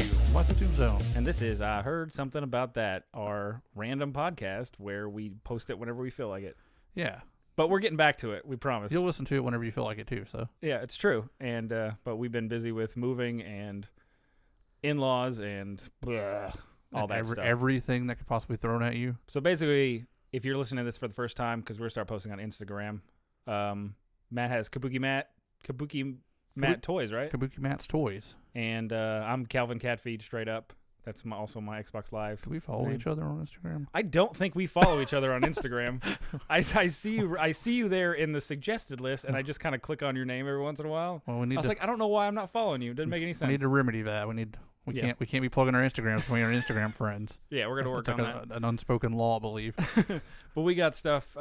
you. What's the Tombstone? And this is I Heard Something About That, our random podcast where we post it whenever we feel like it. Yeah. But we're getting back to it, we promise. You'll listen to it whenever you feel like it too, so. Yeah, it's true. And but we've been busy with moving and in-laws and all that stuff. Everything that could possibly be thrown at you. So basically, if you're listening to this for the first time, because we're going to start posting on Instagram, Matt has Kabuki Matt Toys, right? Kabuki Matt's Toys. And I'm Calvin Catfeed, straight up. That's also my Xbox Live. Do we follow each other on Instagram? I don't think we follow each other on Instagram. I see you there in the suggested list, and I just kind of click on your name every once in a while. Well, I don't know why I'm not following you. It doesn't make any sense. We need to remedy that. We can't be plugging our Instagrams between our Instagram friends. Yeah, we're gonna work on that. An unspoken law, I believe. But we got stuff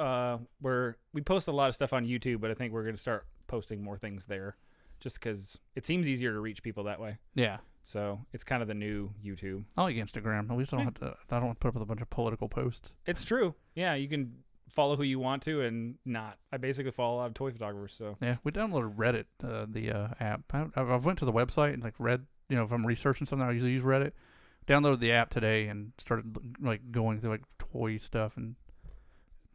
where we post a lot of stuff on YouTube, but I think we're gonna start posting more things there, just because it seems easier to reach people that way. Yeah. So it's kind of the new YouTube. I like Instagram. At least I don't have to put up with a bunch of political posts. It's true. Yeah, you can follow who you want to and not. I basically follow a lot of toy photographers. So yeah, we downloaded Reddit, the app. I went to the website and read. If I'm researching something, I usually use Reddit. Downloaded the app today and started going through toy stuff, and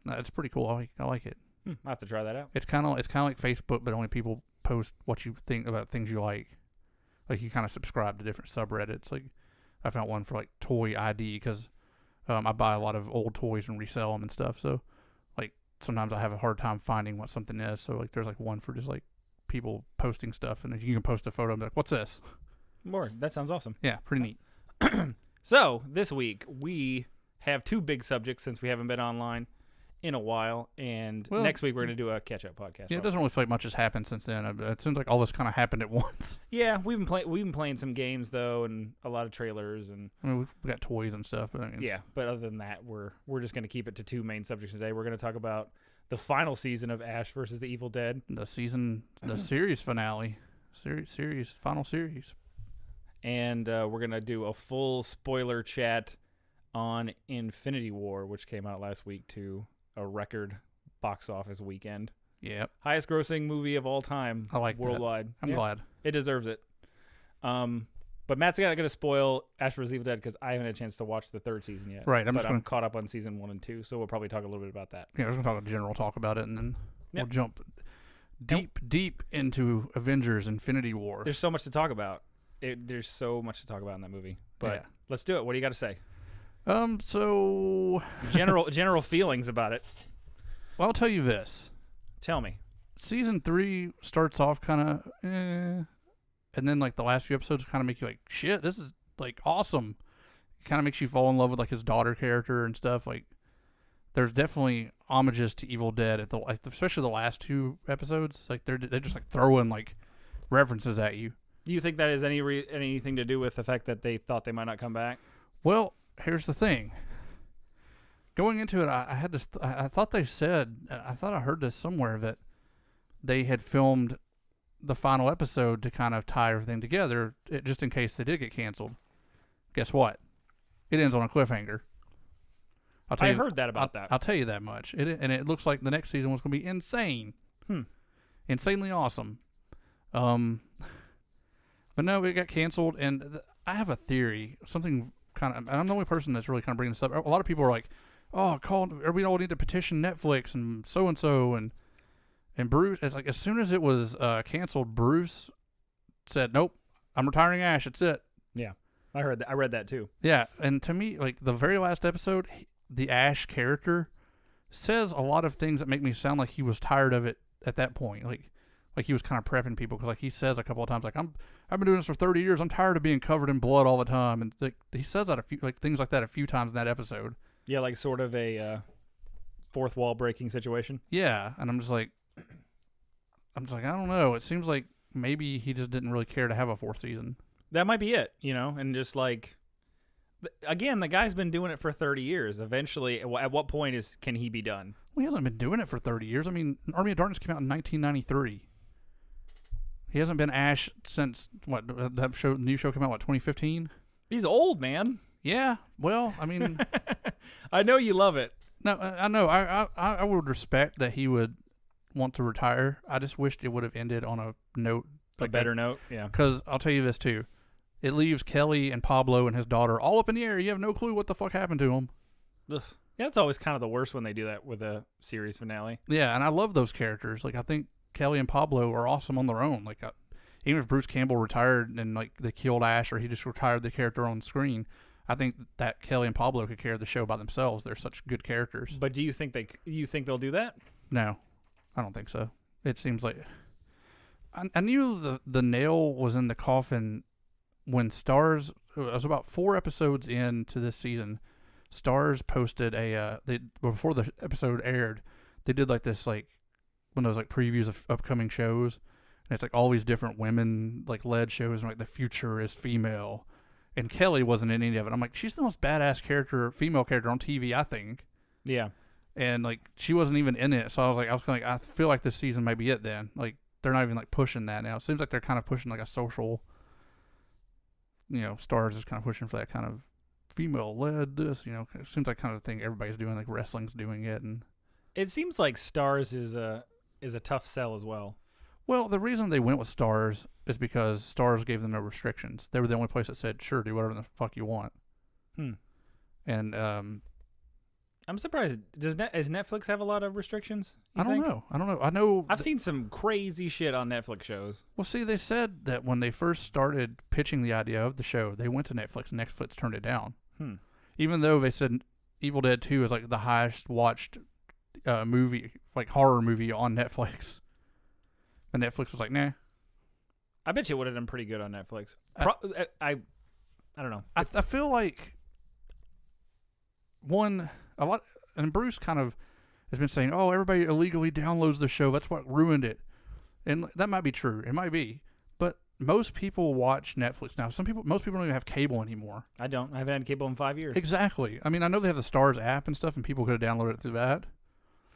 it's pretty cool. I like it. I have to try that out. It's kind of like Facebook, but only people post what you think about things you like. Like you kind of subscribe to different subreddits. Like I found one for toy ID because I buy a lot of old toys and resell them and stuff. So sometimes I have a hard time finding what something is. So there's one for just people posting stuff, and you can post a photo and be like, "What's this?" More. That sounds awesome. Yeah, pretty neat. So this week we have two big subjects since we haven't been online in a while, and next week we're going to do a catch-up podcast. Yeah, it doesn't really feel like much has happened since then. It seems like all this kind of happened at once. Yeah, we've been playing some games though, and a lot of trailers, and we've got toys and stuff. But but other than that, we're just going to keep it to two main subjects today. We're going to talk about the final season of Ash versus the Evil Dead, the series finale, final series. And we're going to do a full spoiler chat on Infinity War, which came out last week to a record box office weekend. Yep. Highest grossing movie of all time. I like worldwide. I'm glad. It deserves it. But Matt's not going to spoil Ash vs. Evil Dead because I haven't had a chance to watch the third season yet. Right. I'm caught up on season 1 and 2, so we'll probably talk a little bit about that. Yeah, we're going to talk a general talk about it, and then we'll jump deep into Avengers Infinity War. There's so much to talk about. There's so much to talk about in that movie. But let's do it. What do you got to say? So general feelings about it. Well, I'll tell you this. Tell me. Season 3 starts off kind of and then the last few episodes kind of make you shit, this is awesome. It kind of makes you fall in love with his daughter character and stuff. There's definitely homages to Evil Dead at especially the last two episodes. They're just throwing references at you. Do you think that has anything to do with the fact that they thought they might not come back? Well, here's the thing. Going into it, I had this. I thought they said. I thought I heard this somewhere that they had filmed the final episode to kind of tie everything together, just in case they did get canceled. Guess what? It ends on a cliffhanger. I heard that about that. I'll tell you that much. And it looks like the next season was going to be insane. Insanely awesome. But no, it got canceled, and I have a theory. Something and I'm the only person that's really kind of bringing this up. A lot of people are like, "Oh, we all need to petition Netflix and so and Bruce." It's as soon as it was canceled, Bruce said, "Nope, I'm retiring Ash. That's it." Yeah, I heard that. I read that too. Yeah, and to me, the very last episode, the Ash character says a lot of things that make me sound like he was tired of it at that point. Like he was kind of prepping people because he says a couple of times I've been doing this for 30 years. I'm tired of being covered in blood all the time, and he says that a few things like that a few times in that episode. Yeah, sort of a fourth wall breaking situation. Yeah, and I'm just like I don't know. It seems like maybe he just didn't really care to have a fourth season. That might be it, and just again, the guy's been doing it for 30 years. Eventually, at what point can he be done? Well, he hasn't been doing it for 30 years. I mean, Army of Darkness came out in 1993. He hasn't been Ash since, the new show came out, 2015? He's old, man. Yeah, well, I mean... I know you love it. No, I know. I would respect that he would want to retire. I just wished it would have ended on a note. A better note, yeah. Because I'll tell you this, too. it leaves Kelly and Pablo and his daughter all up in the air. You have no clue what the fuck happened to them. Ugh. Yeah, it's always kind of the worst when they do that with a series finale. Yeah, and I love those characters. Like, I think Kelly and Pablo are awesome on their own. Like, even if Bruce Campbell retired and like they killed Ash or he just retired the character on screen, I think that Kelly and Pablo could carry the show by themselves. They're such good characters. But do you think they'll do that? No, I don't think so. It seems like I knew the nail was in the coffin when Starz. It was about 4 episodes into this season. Starz posted before the episode aired, they did like this like one of those like previews of upcoming shows, and it's like all these different women like led shows, and like the future is female, and Kelly wasn't in any of it. I'm like, she's the most badass female character on TV, I think. Yeah. And like she wasn't even in it, so I was like, I feel like this season might be it then. Like they're not even like pushing that now. It seems like they're kind of pushing like a social. Starz is kind of pushing for that kind of female-led this, it seems like kind of thing everybody's doing, like wrestling's doing it, and it seems like Starz is a tough sell as well. Well, the reason they went with Starz is because Starz gave them no restrictions. They were the only place that said, "Sure, do whatever the fuck you want." And I'm surprised. Does Netflix have a lot of restrictions? I don't know. I know I've seen some crazy shit on Netflix shows. Well, see, they said that when they first started pitching the idea of the show, they went to Netflix, and Netflix turned it down. Even though they said Evil Dead 2 is like the highest watched movie, like horror movie on Netflix. And Netflix was like, nah. I bet you it would have done pretty good on Netflix. I don't know. I feel like a lot, and Bruce kind of has been saying, oh, everybody illegally downloads the show. That's what ruined it. And that might be true. It might be. But most people watch Netflix now. Most people don't even have cable anymore. I don't. I haven't had cable in 5 years. Exactly. I mean, I know they have the Starz app and stuff, and people could have downloaded it through that.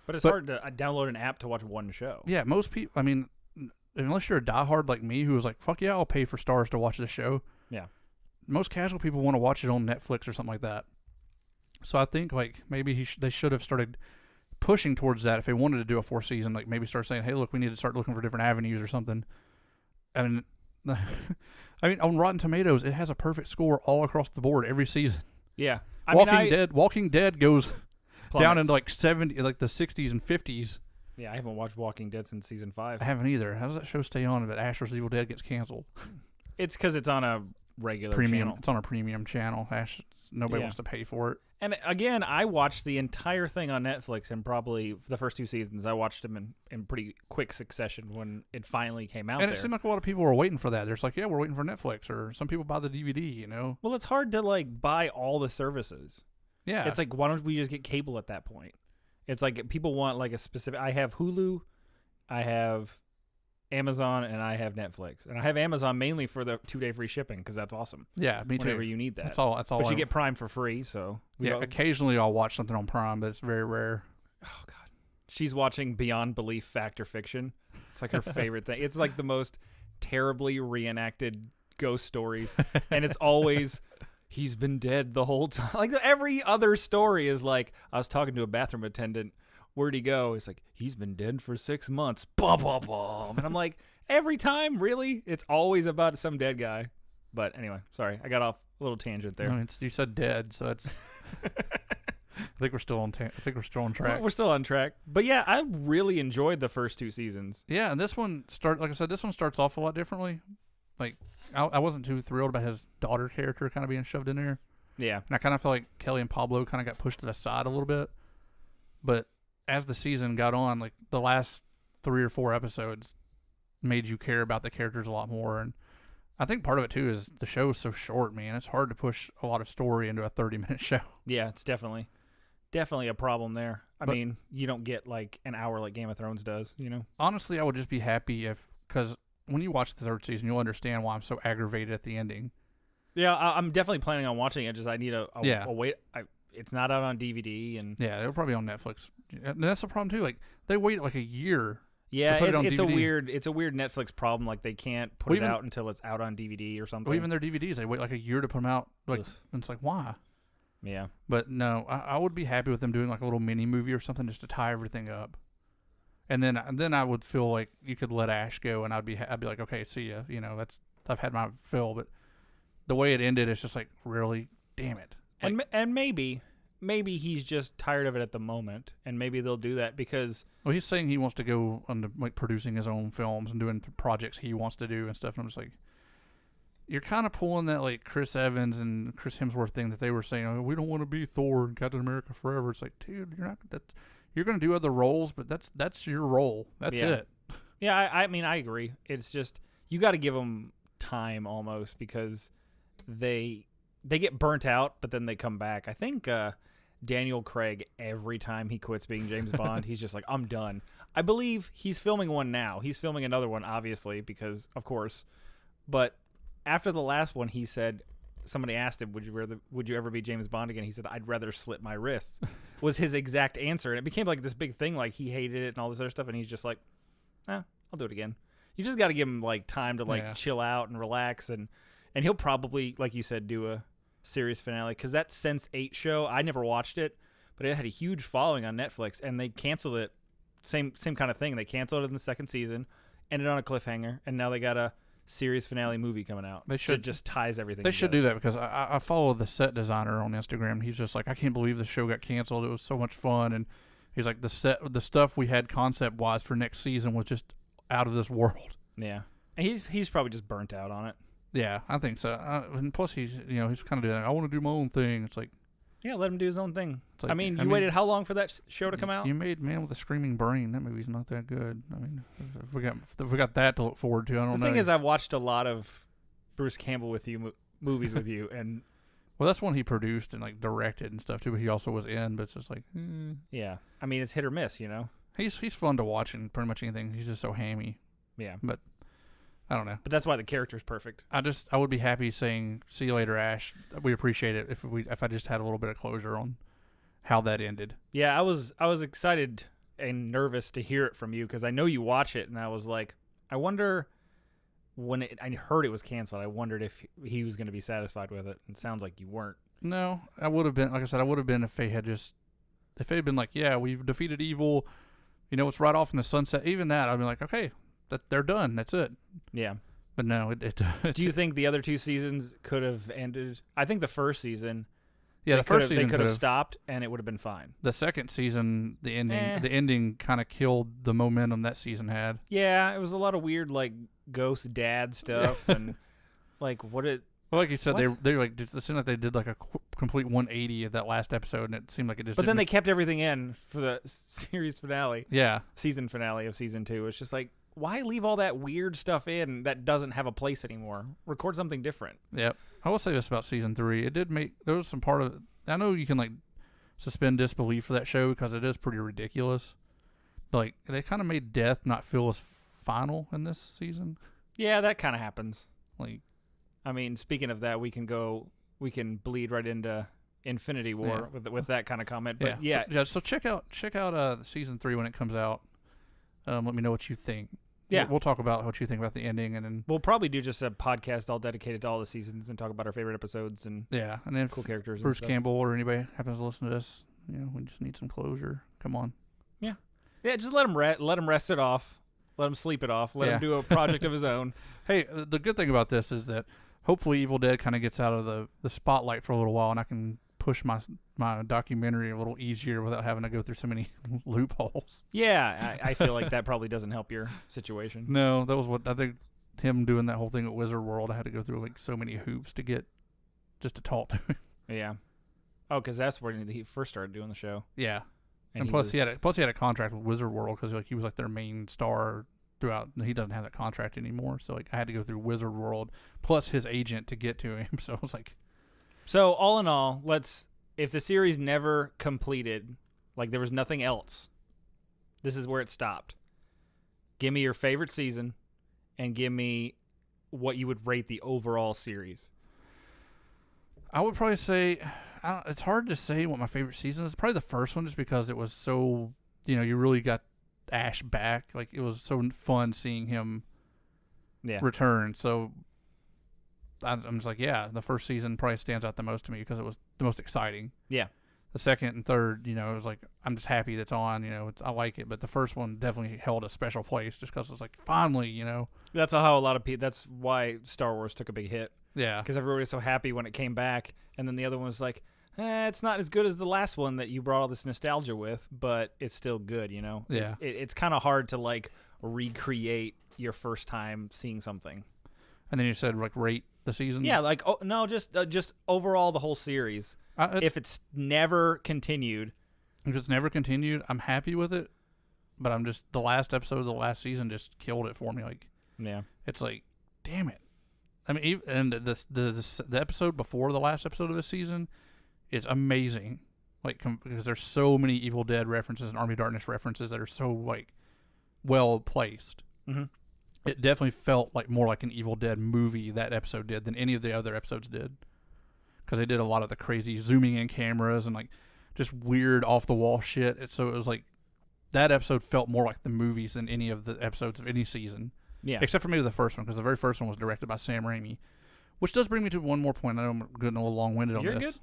But it's hard to download an app to watch one show. Yeah, most people, I mean, unless you're a diehard like me who was like, fuck yeah, I'll pay for Starz to watch this show. Yeah. Most casual people want to watch it on Netflix or something like that. So I think like maybe they should have started pushing towards that if they wanted to do a 4th season. Like maybe start saying, hey, look, we need to start looking for different avenues or something. I mean, on Rotten Tomatoes, it has a perfect score all across the board every season. Yeah. Walking Dead goes plummets down into like 70, like the 60s and 50s. Yeah, I haven't watched Walking Dead since season 5. I haven't either. How does that show stay on if Ash vs. Evil Dead gets canceled? It's because it's on a regular premium channel. It's on a premium channel. Nobody wants to pay for it. And again, I watched the entire thing on Netflix, and probably the first 2 seasons, I watched them in pretty quick succession when it finally came out. And it seemed like a lot of people were waiting for that. There's like, yeah, we're waiting for Netflix, or some people buy the DVD. Well, it's hard to like buy all the services. Yeah, it's like, why don't we just get cable at that point? It's like people want like a specific. I have Hulu, I have Amazon, and I have Netflix, and I have Amazon mainly for the 2-day free shipping because that's awesome. Yeah, me too. Whenever you need that, that's all. But you get Prime for free, so occasionally I'll watch something on Prime, but it's very rare. Oh God, she's watching Beyond Belief Fact or Fiction. It's like her favorite thing. It's like the most terribly reenacted ghost stories, and it's always he's been dead the whole time. Like every other story is like, I was talking to a bathroom attendant. Where'd he go? He's like, he's been dead for 6 months. Bum, bum, bum. And I'm like, every time, really? It's always about some dead guy. But anyway, sorry. I got off a little tangent there. No, you said dead, so it's... I think we're still on track. We're still on track. But yeah, I really enjoyed the first 2 seasons. Yeah, and this one starts off a lot differently. Like, I wasn't too thrilled about his daughter character kind of being shoved in there. Yeah. And I kind of feel like Kelly and Pablo kind of got pushed to the side a little bit. But as the season got on, like the last 3 or 4 episodes made you care about the characters a lot more. And I think part of it too is the show is so short, man. It's hard to push a lot of story into a 30-minute show. Yeah, it's definitely a problem there. I mean, you don't get like an hour like Game of Thrones does, Honestly, I would just be happy because when you watch the 3rd season, you'll understand why I'm so aggravated at the ending. Yeah, I'm definitely planning on watching it. Just I need a wait. It's not out on DVD, and yeah, it'll probably be on Netflix. And that's the problem too. Like they wait like a year. Yeah, to put it on it's DVD. a weird Netflix problem. Like they can't put it out until it's out on DVD or something. Or even their DVDs, they wait like a year to put them out. Like, and it's like, why? Yeah. But no, I would be happy with them doing like a little mini movie or something just to tie everything up. And then I would feel like you could let Ash go, and I'd be like, okay, see ya. I've had my fill, but the way it ended, it's just like, really, damn it. Like, And maybe he's just tired of it at the moment, and maybe they'll do that because well, he's saying he wants to go on like producing his own films and doing projects he wants to do and stuff. And I'm just like, you're kind of pulling that like Chris Evans and Chris Hemsworth thing that they were saying, oh, we don't want to be Thor and Captain America forever. It's like, dude, you're going to do other roles, but that's your role. That's it. Yeah, I mean, I agree. It's just you got to give them time almost because they get burnt out, but then they come back. I think Daniel Craig, every time he quits being James Bond, he's just like, I'm done. I believe he's filming one now. He's filming another one, obviously, because of course. But after the last one, he said, somebody asked him, would you ever be James Bond again? He said, I'd rather slit my wrists, was his exact answer. And it became like this big thing, like he hated it and all this other stuff. And he's just like, I'll do it again. You just got to give him like time to like chill out and relax. And he'll probably, like you said, do a series finale. Because that Sense8 show, I never watched it, but it had a huge following on Netflix. And they canceled it. Same kind of thing. They canceled it in the second season, ended on a cliffhanger. And now they got a series finale movie coming out. They should just ties everything They together. should do that because I follow the set designer on Instagram. He's just like, I can't believe the show got canceled. It was so much fun. And he's like, the stuff we had concept-wise for next season was just out of this world. Yeah. And he's probably just burnt out on it. Yeah, I think so. And plus, he's kind of doing, I want to do my own thing. It's like, yeah, let him do his own thing. Like, I mean, you waited how long for that show to come out? You made Man with a Screaming Brain. That movie's not that good. I mean, if we got that to look forward to, I don't know. The thing is, I've watched a lot of Bruce Campbell with you movies with you, and well, that's one he produced and like directed and stuff too. But he also was in. But it's just like, yeah. I mean, it's hit or miss, you know. He's fun to watch in pretty much anything. He's just so hammy. Yeah, but I don't know. But that's why the character's perfect. I would be happy saying, "See you later, Ash." We appreciate it if I just had a little bit of closure on how that ended. Yeah, I was excited and nervous to hear it from you because I know you watch it, and I was like, I wonder when I heard it was canceled. I wondered if he was going to be satisfied with it. And it sounds like you weren't. No, I would have been. Like I said, I would have been if they had been like, yeah, we've defeated evil. You know, it's right off in the sunset. Even that, I'd be like, okay, they're done. That's it. Yeah. But no, it do you think the other two seasons could have ended? I think the first season. Yeah, the first season they could have stopped, and it would have been fine. The second season, the ending kind of killed the momentum that season had. Yeah, it was a lot of weird like ghost dad stuff and like what it. Well, like you said, they like it seemed like they did like a complete 180 of that last episode, and it seemed like it just. But then they kept everything in for the series finale. Yeah, season finale of season 2. It's just like, why leave all that weird stuff in that doesn't have a place anymore? Record something different. Yep. I will say this about season 3. It did there was some part of it. I know you can like suspend disbelief for that show because it is pretty ridiculous. But like they kind of made death not feel as final in this season. Yeah, that kind of happens. Like, I mean, speaking of that, we can bleed right into Infinity War with that kind of comment. But So check out season 3 when it comes out. Let me know what you think. Yeah, we'll talk about what you think about the ending, and then we'll probably do just a podcast all dedicated to all the seasons and talk about our favorite episodes and and then cool characters. Bruce Campbell or anybody happens to listen to this, we just need some closure. Come on. Yeah. Just let him rest it off. Let him sleep it off. Let him do a project of his own. Hey, the good thing about this is that hopefully Evil Dead kind of gets out of the spotlight for a little while, and I can push my documentary a little easier without having to go through so many loopholes. Yeah, I feel like that probably doesn't help your situation. No, that was what I think. Him doing that whole thing at Wizard World, I had to go through like so many hoops to get just to talk to him. Yeah. Oh, because that's where he first started doing the show. Yeah, and plus he had a contract with Wizard World because like he was like their main star throughout. He doesn't have that contract anymore, so like I had to go through Wizard World plus his agent to get to him. So I was like. So all in all, if the series never completed, like there was nothing else, this is where it stopped. Give me your favorite season, and give me what you would rate the overall series. I would probably say, it's hard to say what my favorite season is. Probably the first one, just because it was so, you really got Ash back. Like it was so fun seeing him return. So. I'm just like, the first season probably stands out the most to me because it was the most exciting. Yeah. The second and third, it was like, I'm just happy that's on, I like it. But the first one definitely held a special place just because it's like, finally, That's how a lot of people, that's why Star Wars took a big hit. Yeah. Because everybody was so happy when it came back, and then the other one was like, it's not as good as the last one that you brought all this nostalgia with, but it's still good, you know? Yeah. It's kind of hard to, like, recreate your first time seeing something. And then you said, like, rate the seasons? Yeah, like, no, just overall the whole series. If it's never continued. If it's never continued, I'm happy with it, but I'm just, the last episode of the last season just killed it for me. Like, yeah. It's like, damn it. I mean, and the episode before the last episode of this season is amazing, like because there's so many Evil Dead references and Army of Darkness references that are so like well placed. Mm-hmm. It definitely felt like more like an Evil Dead movie, that episode did, than any of the other episodes did, because they did a lot of the crazy zooming in cameras and like just weird off the wall shit. So it was like that episode felt more like the movies than any of the episodes of any season. Yeah. Except for maybe the first one, because the very first one was directed by Sam Raimi, which does bring me to one more point. I know I'm getting a little long-winded on this. You're good.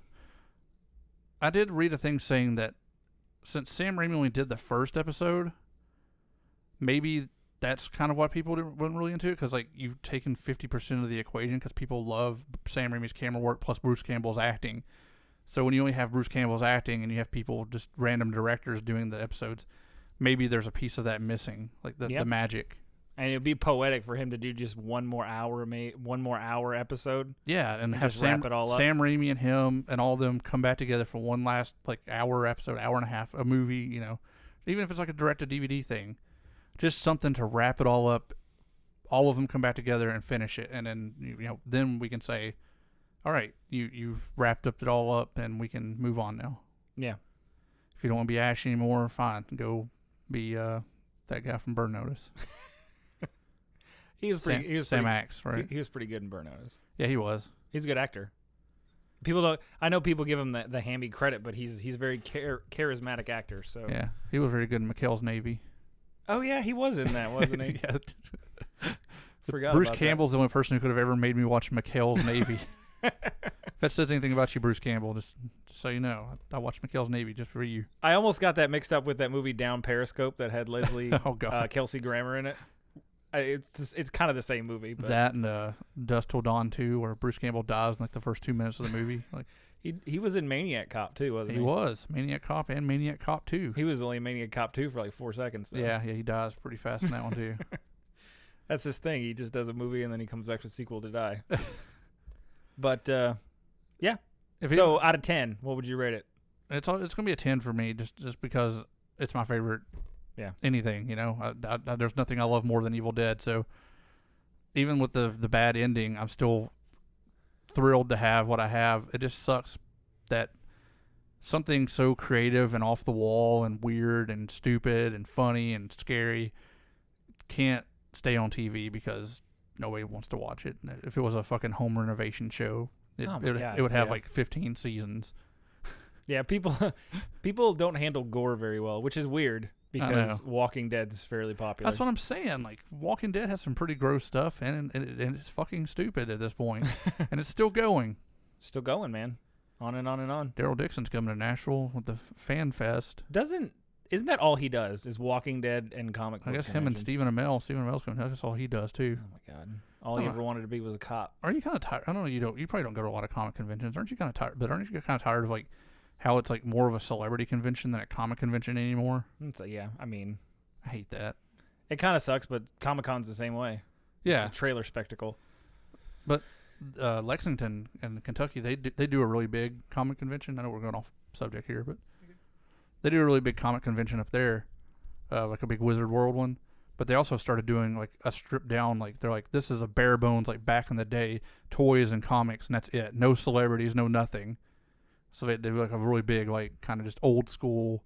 I did read a thing saying that since Sam Raimi only did the first episode, maybe that's kind of why people weren't really into it, because like you've taken 50% of the equation, because people love Sam Raimi's camera work plus Bruce Campbell's acting. So when you only have Bruce Campbell's acting and you have people, just random directors doing the episodes, maybe there's a piece of that missing, like the magic. And it'd be poetic for him to do just one more hour episode. Yeah, and have just wrap it all up. Sam Raimi and him and all of them come back together for one last like hour episode, hour and a half, a movie. You know, even if it's like a direct-to-DVD thing, just something to wrap it all up. All of them come back together and finish it, and then then we can say, all right, you've wrapped it all up, and we can move on now. Yeah. If you don't want to be Ash anymore, fine, go be that guy from Burn Notice. He was pretty. Sam Axe, right? He was pretty good in Burn Notice. Yeah, he was. He's a good actor. People don't. I know people give him the hammy credit, but he's a very charismatic actor. So yeah, he was very good in McHale's Navy. Oh yeah, he was in that, wasn't he? Yeah. Forgot. Bruce about Campbell's that. the only person who could have ever made me watch McHale's Navy. If that says anything about you, Bruce Campbell, just so you know, I watched McHale's Navy just for you. I almost got that mixed up with that movie Down Periscope that had Leslie Kelsey Grammer in it. It's kind of the same movie. But that and Dusk Till Dawn 2, where Bruce Campbell dies in like the first 2 minutes of the movie. Like he was in Maniac Cop too, wasn't he? He was Maniac Cop and Maniac Cop 2. He was only in Maniac Cop 2 for like 4 seconds. Though. Yeah, he dies pretty fast in that one too. That's his thing. He just does a movie and then he comes back for a sequel to die. But yeah. So out of 10, what would you rate it? It's gonna be a 10 for me, just because it's my favorite. Yeah. Anything, there's nothing I love more than Evil Dead. So even with the bad ending, I'm still thrilled to have what I have. It just sucks that something so creative and off the wall and weird and stupid and funny and scary can't stay on TV because nobody wants to watch it. If it was a fucking home renovation show, it would have like 15 seasons. Yeah, people don't handle gore very well, which is weird because Walking Dead is fairly popular. That's what I'm saying. Like, Walking Dead has some pretty gross stuff, and it's fucking stupid at this point, and it's still going. Still going, man. On and on and on. Daryl Dixon's coming to Nashville with the Fan Fest. Isn't that all he does? Is Walking Dead and comic book? I guess him and Stephen Amell. Stephen Amell's coming. That's all he does too. Oh my god! All he ever wanted to be was a cop. Are you kind of tired? I don't know. You probably don't go to a lot of comic conventions, aren't you? Kind of tired, but aren't you kind of tired of like how it's like more of a celebrity convention than a comic convention anymore? Yeah, I mean, I hate that. It kind of sucks, but Comic-Con's the same way. Yeah, it's a trailer spectacle. But Lexington and Kentucky, they do a really big comic convention. I know we're going off subject here, but they do a really big comic convention up there, like a big Wizard World one. But they also started doing like a stripped down, like they're like, this is a bare bones, like back in the day, toys and comics, and that's it. No celebrities, no nothing. So they do like a really big, like kind of just old school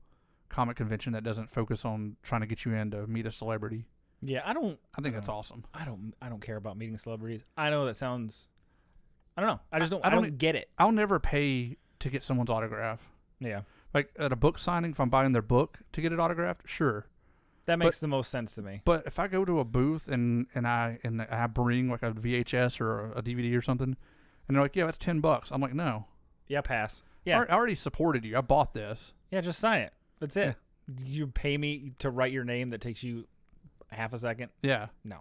comic convention that doesn't focus on trying to get you in to meet a celebrity. Yeah, I think that's awesome. I don't care about meeting celebrities. I know that sounds. I don't know. I don't get it. I'll never pay to get someone's autograph. Yeah. Like at a book signing, if I'm buying their book to get it autographed, sure. That makes the most sense to me. But if I go to a booth and I bring like a VHS or a DVD or something, and they're like, yeah, that's $10. I'm like, no. Yeah, pass. Yeah. I already supported you. I bought this. Yeah, just sign it. That's it. Yeah. You pay me to write your name that takes you half a second? Yeah. No.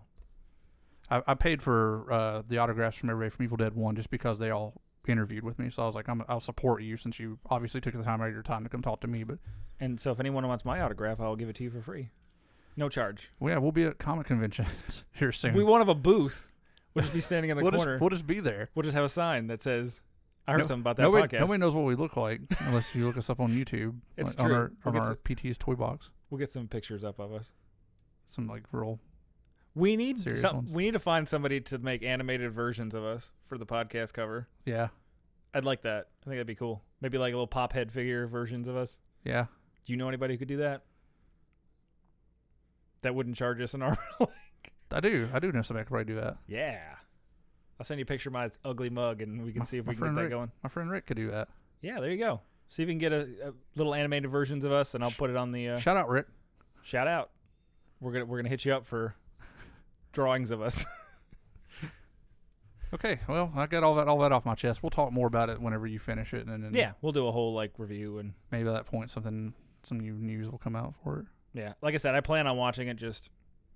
I paid for the autographs from everybody from Evil Dead 1 just because they all interviewed with me. So I was like, I'll support you since you obviously took the time out of your time to come talk to me. But And so if anyone wants my autograph, I'll give it to you for free. No charge. well, yeah, we'll be at comic conventions here soon. We won't have a booth. We'll just be standing in the corner. We'll just be there. We'll just have a sign that says, I heard something about that nobody, podcast. Nobody knows what we look like unless you look us up on YouTube. It's like, true. On our PT's toy box. We'll get some pictures up of us. Some like real. We need ones. We need to find somebody to make animated versions of us for the podcast cover. Yeah. I'd like that. I think that'd be cool. Maybe like a little pop head figure versions of us. Yeah. Do you know anybody who could do that? That wouldn't charge us an arm? I do know somebody could probably do that. Yeah. I'll send you a picture of my ugly mug and we can see if we can get that going. My friend Rick could do that. Yeah, there you go. See if we can get a little animated versions of us and I'll put it on the shout out Rick. Shout out. We're gonna hit you up for drawings of us. Okay, well, I got all that off my chest. We'll talk more about it whenever you finish it, and then yeah, we'll do a whole like review and maybe at that point some new news will come out for it. Yeah, like I said, I plan on watching it. Just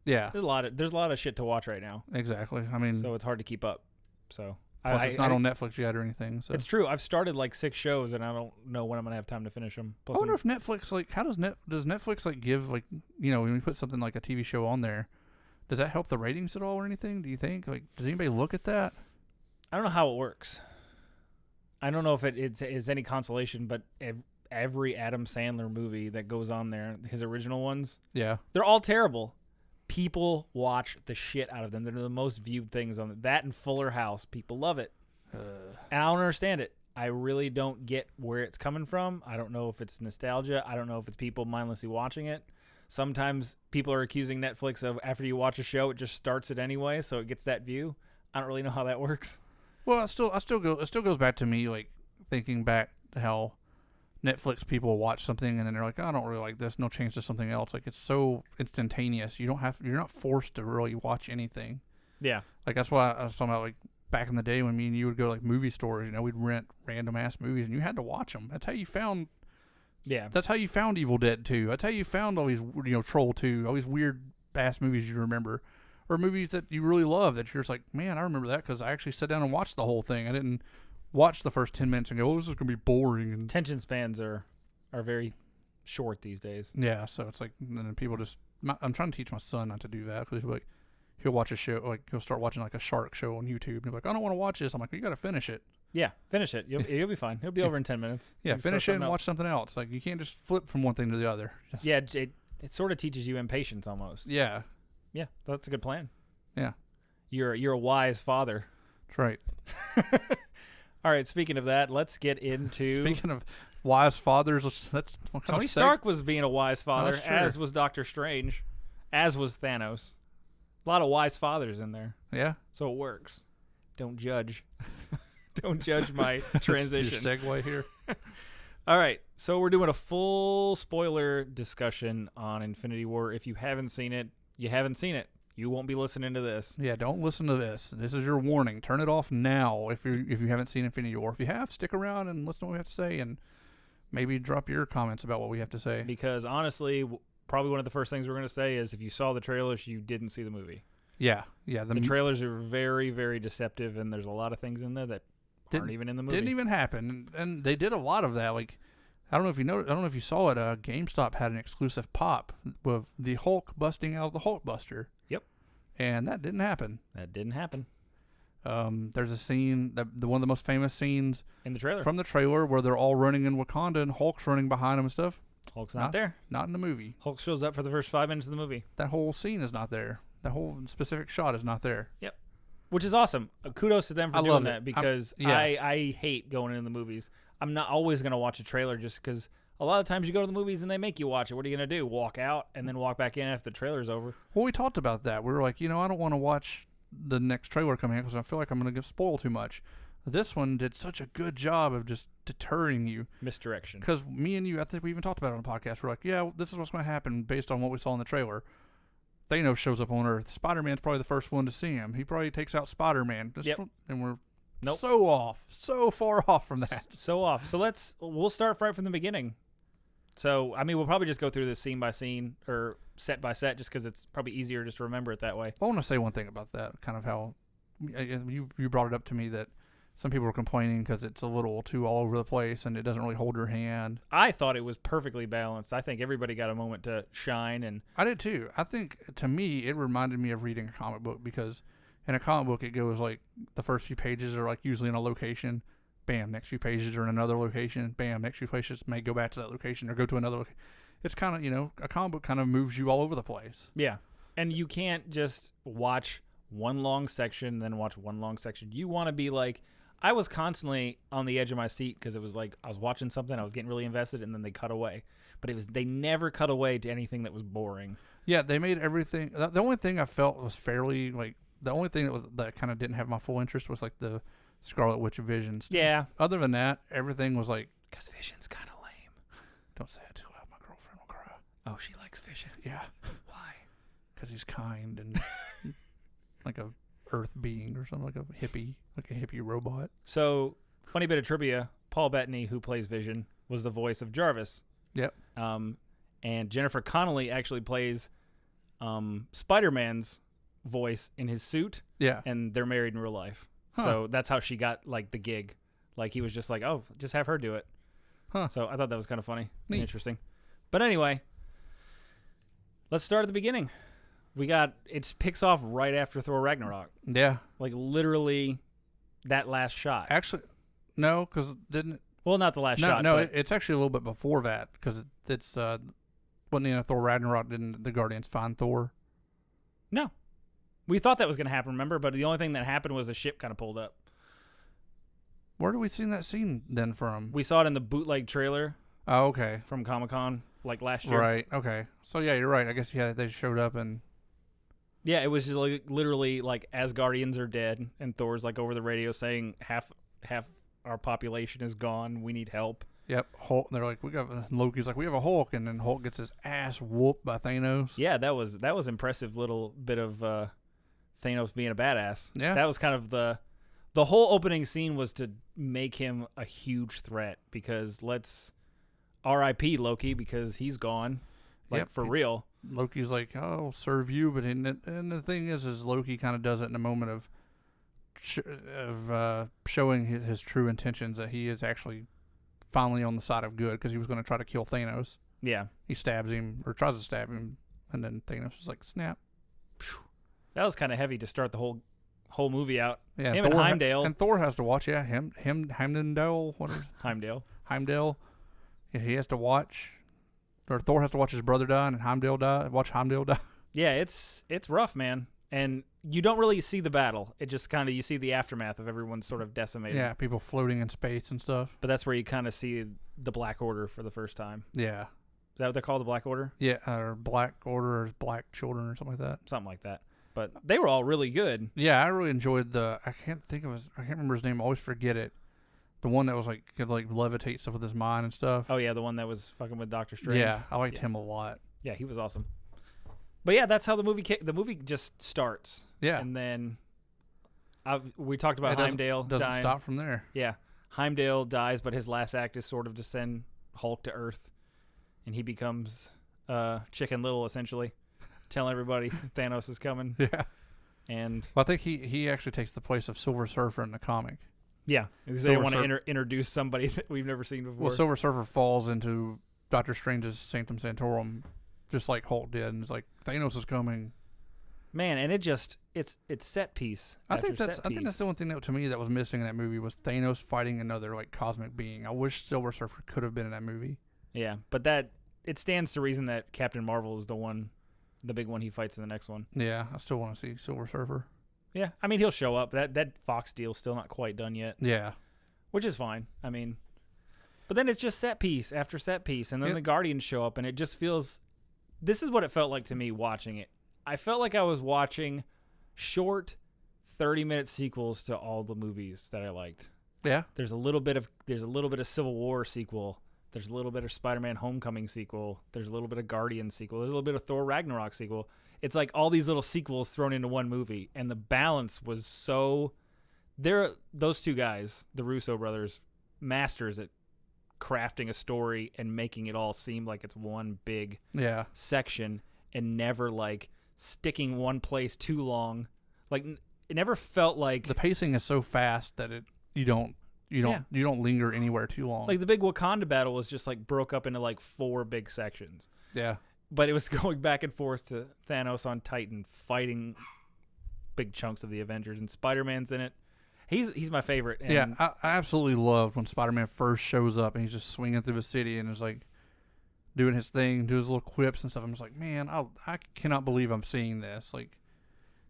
yeah, there's a lot of shit to watch right now. Exactly. I mean, so it's hard to keep up. So plus it's not on Netflix yet or anything. So it's true. I've started like 6 shows and I don't know when I'm gonna have time to finish them. Plus I wonder if Netflix how does Netflix like give like when we put something like a TV show on there, does that help the ratings at all or anything? Do you think does anybody look at that? I don't know how it works. I don't know if it is any consolation, but every Adam Sandler movie that goes on there, his original ones, yeah, they're all terrible. People watch the shit out of them. They're the most viewed things on that and Fuller House. People love it. And I don't understand it. I really don't get where it's coming from. I don't know if it's nostalgia. I don't know if it's people mindlessly watching it. Sometimes people are accusing Netflix of after you watch a show, it just starts it anyway, so it gets that view. I don't really know how that works. Well, it still goes back to me like thinking back to how Netflix people watch something and then they're like, oh, I don't really like this, and they'll change to something else. Like it's so instantaneous. You're not forced to really watch anything. Yeah. Like that's why I was talking about like back in the day when me and you would go to like movie stores. We'd rent random ass movies and you had to watch them. That's how you found. Yeah. That's how you found Evil Dead 2. That's how you found all these Troll 2, all these weird ass movies you remember. Or movies that you really love that you're just like, man, I remember that because I actually sat down and watched the whole thing. I didn't watch the first 10 minutes and go, oh, this is going to be boring. And attention spans are very short these days. yeah, so it's like, and then people just, I'm trying to teach my son not to do that because he'll watch a show, like he'll start watching like a shark show on YouTube and he's like, I don't want to watch this. I'm like, you got to finish it. Yeah, finish it. You'll be fine. It'll be over in 10 minutes. Yeah, finish it and watch something else. Like you can't just flip from one thing to the other. Yeah, it sort of teaches you impatience almost. Yeah. Yeah, that's a good plan. Yeah. You're a wise father. That's right. All right, speaking of that, let's get into... Speaking of wise fathers, Tony Stark was being a wise father, as was Doctor Strange, as was Thanos. A lot of wise fathers in there. Yeah. So it works. Don't judge. Don't judge my transition. Your segue here. All right, so we're doing a full spoiler discussion on Infinity War. If you haven't seen it, you haven't seen it. You won't be listening to this. Yeah, don't listen to this. This is your warning. Turn it off now if you haven't seen Infinity War. If you have, stick around and listen to what we have to say, and maybe drop your comments about what we have to say. Because honestly, probably one of the first things we're going to say is if you saw the trailers, you didn't see the movie. Yeah. The trailers are very, very deceptive, and there's a lot of things in there that aren't even in the movie. Didn't even happen, and they did a lot of that. Like, I don't know if you saw it. GameStop had an exclusive pop with the Hulk busting out of the Hulkbuster. Yep. And that didn't happen. There's a scene, one of the most famous scenes in the trailer, from the trailer, where they're all running in Wakanda and Hulk's running behind them and stuff. Hulk's not there. Not in the movie. Hulk shows up for the first 5 minutes of the movie. That whole scene is not there. That whole specific shot is not there. Yep. Which is awesome. Kudos to them for doing that, because I hate going into the movies. I'm not always going to watch a trailer just because a lot of times you go to the movies and they make you watch it. What are you going to do? Walk out and then walk back in after the trailer's over? Well, we talked about that. We were like, I don't want to watch the next trailer coming out because I feel like I'm going to get spoiled too much. This one did such a good job of just deterring you. Misdirection. Because me and you, I think we even talked about it on the podcast. We're like, yeah, this is what's going to happen based on what we saw in the trailer. Thanos shows up on Earth. Spider-Man's probably the first one to see him. He probably takes out Spider-Man. And we're so far off from that. So off. So we'll start right from the beginning. So, I mean, we'll probably just go through this scene by scene or set by set just because it's probably easier just to remember it that way. I want to say one thing about that, kind of how you brought it up to me that some people are complaining because it's a little too all over the place and it doesn't really hold your hand. I thought it was perfectly balanced. I think everybody got a moment to shine. And I did too. I think, to me, it reminded me of reading a comic book because in a comic book, it goes like the first few pages are like usually in a location. Bam, next few pages are in another location. Bam, next few pages may go back to that location or go to another location. It's kind of, a comic book kind of moves you all over the place. Yeah. And you can't just watch one long section, then watch one long section. You want to be like, I was constantly on the edge of my seat because it was like I was watching something, I was getting really invested, and then they cut away. But they never cut away to anything that was boring. Yeah, they made everything. The only thing I felt was fairly, like, the only thing that kind of didn't have my full interest was like the Scarlet Witch Vision stuff. Yeah. Other than that, everything was like, because Vision's kind of lame. don't say it too loud, my girlfriend will cry. Oh, she likes Vision. Yeah. Why? Because he's kind and like a earth being or something, like a hippie robot. So, funny bit of trivia, Paul Bettany, who plays Vision, was the voice of Jarvis. Yep. And Jennifer Connelly actually plays Spider-Man's voice in his suit. Yeah. And they're married in real life. Huh. So that's how she got like the gig. Like he was just like, oh, just have her do it. Huh. So I thought that was kind of funny Neat. and interesting. But anyway, let's start at the beginning. It picks off right after Thor Ragnarok. Yeah. Like literally that last shot. Actually, no, because didn't it? Well, not the last shot. No, but it's actually a little bit before that because it's wasn't in Thor Ragnarok. Didn't the Guardians find Thor? No. We thought that was going to happen, remember? But the only thing that happened was a ship kind of pulled up. Where did we see that scene then from? We saw it in the bootleg trailer Oh, okay. from Comic-Con like last year. Right. Okay. So yeah, you're right. I guess they showed up and Yeah, it was just like, literally like Asgardians are dead, and Thor's like over the radio saying half our population is gone. We need help. yep. Hulk. They're like, Loki's like, we have a Hulk, and then Hulk gets his ass whooped by Thanos. Yeah, that was impressive. Little bit of Thanos being a badass. Yeah. That was kind of the whole opening scene was to make him a huge threat because let's R.I.P. Loki because he's gone. Like Yep. for real. Loki's like, I'll serve you, but and the thing is Loki kind of does it in a moment of showing his true intentions, that he is actually finally on the side of good because he was going to try to kill Thanos. Yeah. He stabs him or tries to stab him, and then Thanos is like, snap. That was kind of heavy to start the whole movie out. Yeah, Him and Heimdall. and Thor has to watch. Yeah, Heimdall. What is it? Heimdall. Yeah, he has to watch. Or Thor has to watch his brother die and Heimdall die. Watch Heimdall die. Yeah, it's rough, man. And you don't really see the battle. It just kind of, you see the aftermath of everyone sort of decimated. Yeah, people floating in space and stuff. But that's where you kind of see the Black Order for the first time. Yeah. Is that what they're called, the Black Order? Yeah, or Black Order or Black Children or something like that. Something like that. But they were all really good. Yeah, I really enjoyed I can't remember his name. I always forget it. The one that was like could like levitate stuff with his mind and stuff. Oh, yeah, the one that was fucking with Doctor Strange. Yeah, I liked him a lot. Yeah, he was awesome. But yeah, that's how the movie just starts. Yeah. And then we talked about Heimdall doesn't dying. stop from there. Yeah. Heimdall dies, but his last act is sort of to send Hulk to Earth. And he becomes Chicken Little, essentially, telling everybody Thanos is coming. Yeah. And Well, I think he actually takes the place of Silver Surfer in the comic. yeah, they want to introduce somebody that we've never seen before. Well, Silver Surfer falls into Doctor Strange's Sanctum Sanctorum, just like Hulk did, and it's like Thanos is coming. Man, and it's set piece. I think that's the one thing that to me that was missing in that movie was Thanos fighting another like cosmic being. I wish Silver Surfer could have been in that movie. Yeah, but it stands to reason that Captain Marvel is the big one he fights in the next one. Yeah, I still want to see Silver Surfer. Yeah, I mean he'll show up. That Fox deal's still not quite done yet. Yeah, which is fine. I mean, but then it's just set piece after set piece, and then the Guardians show up, and it just feels. This is what it felt like to me watching it. I felt like I was watching short 30-minute sequels to all the movies that I liked. Yeah. There's a little bit of Civil War sequel. There's a little bit of Spider-Man Homecoming sequel. There's a little bit of Guardians sequel. There's a little bit of Thor Ragnarok sequel. It's like all these little sequels thrown into one movie, and the balance was so. Those two guys, the Russo brothers, masters at crafting a story and making it all seem like it's one big Yeah. section and never like sticking one place too long. Like it never felt like The pacing is so fast that you don't linger anywhere too long. like the big Wakanda battle was just like broke up into like 4 big sections. Yeah. But it was going back and forth to Thanos on Titan fighting big chunks of the Avengers, and Spider-Man's in it. He's my favorite. And Yeah, I absolutely loved when Spider-Man first shows up and he's just swinging through the city and is like doing his thing, doing his little quips and stuff. I'm just like, man, I cannot believe I'm seeing this. Like,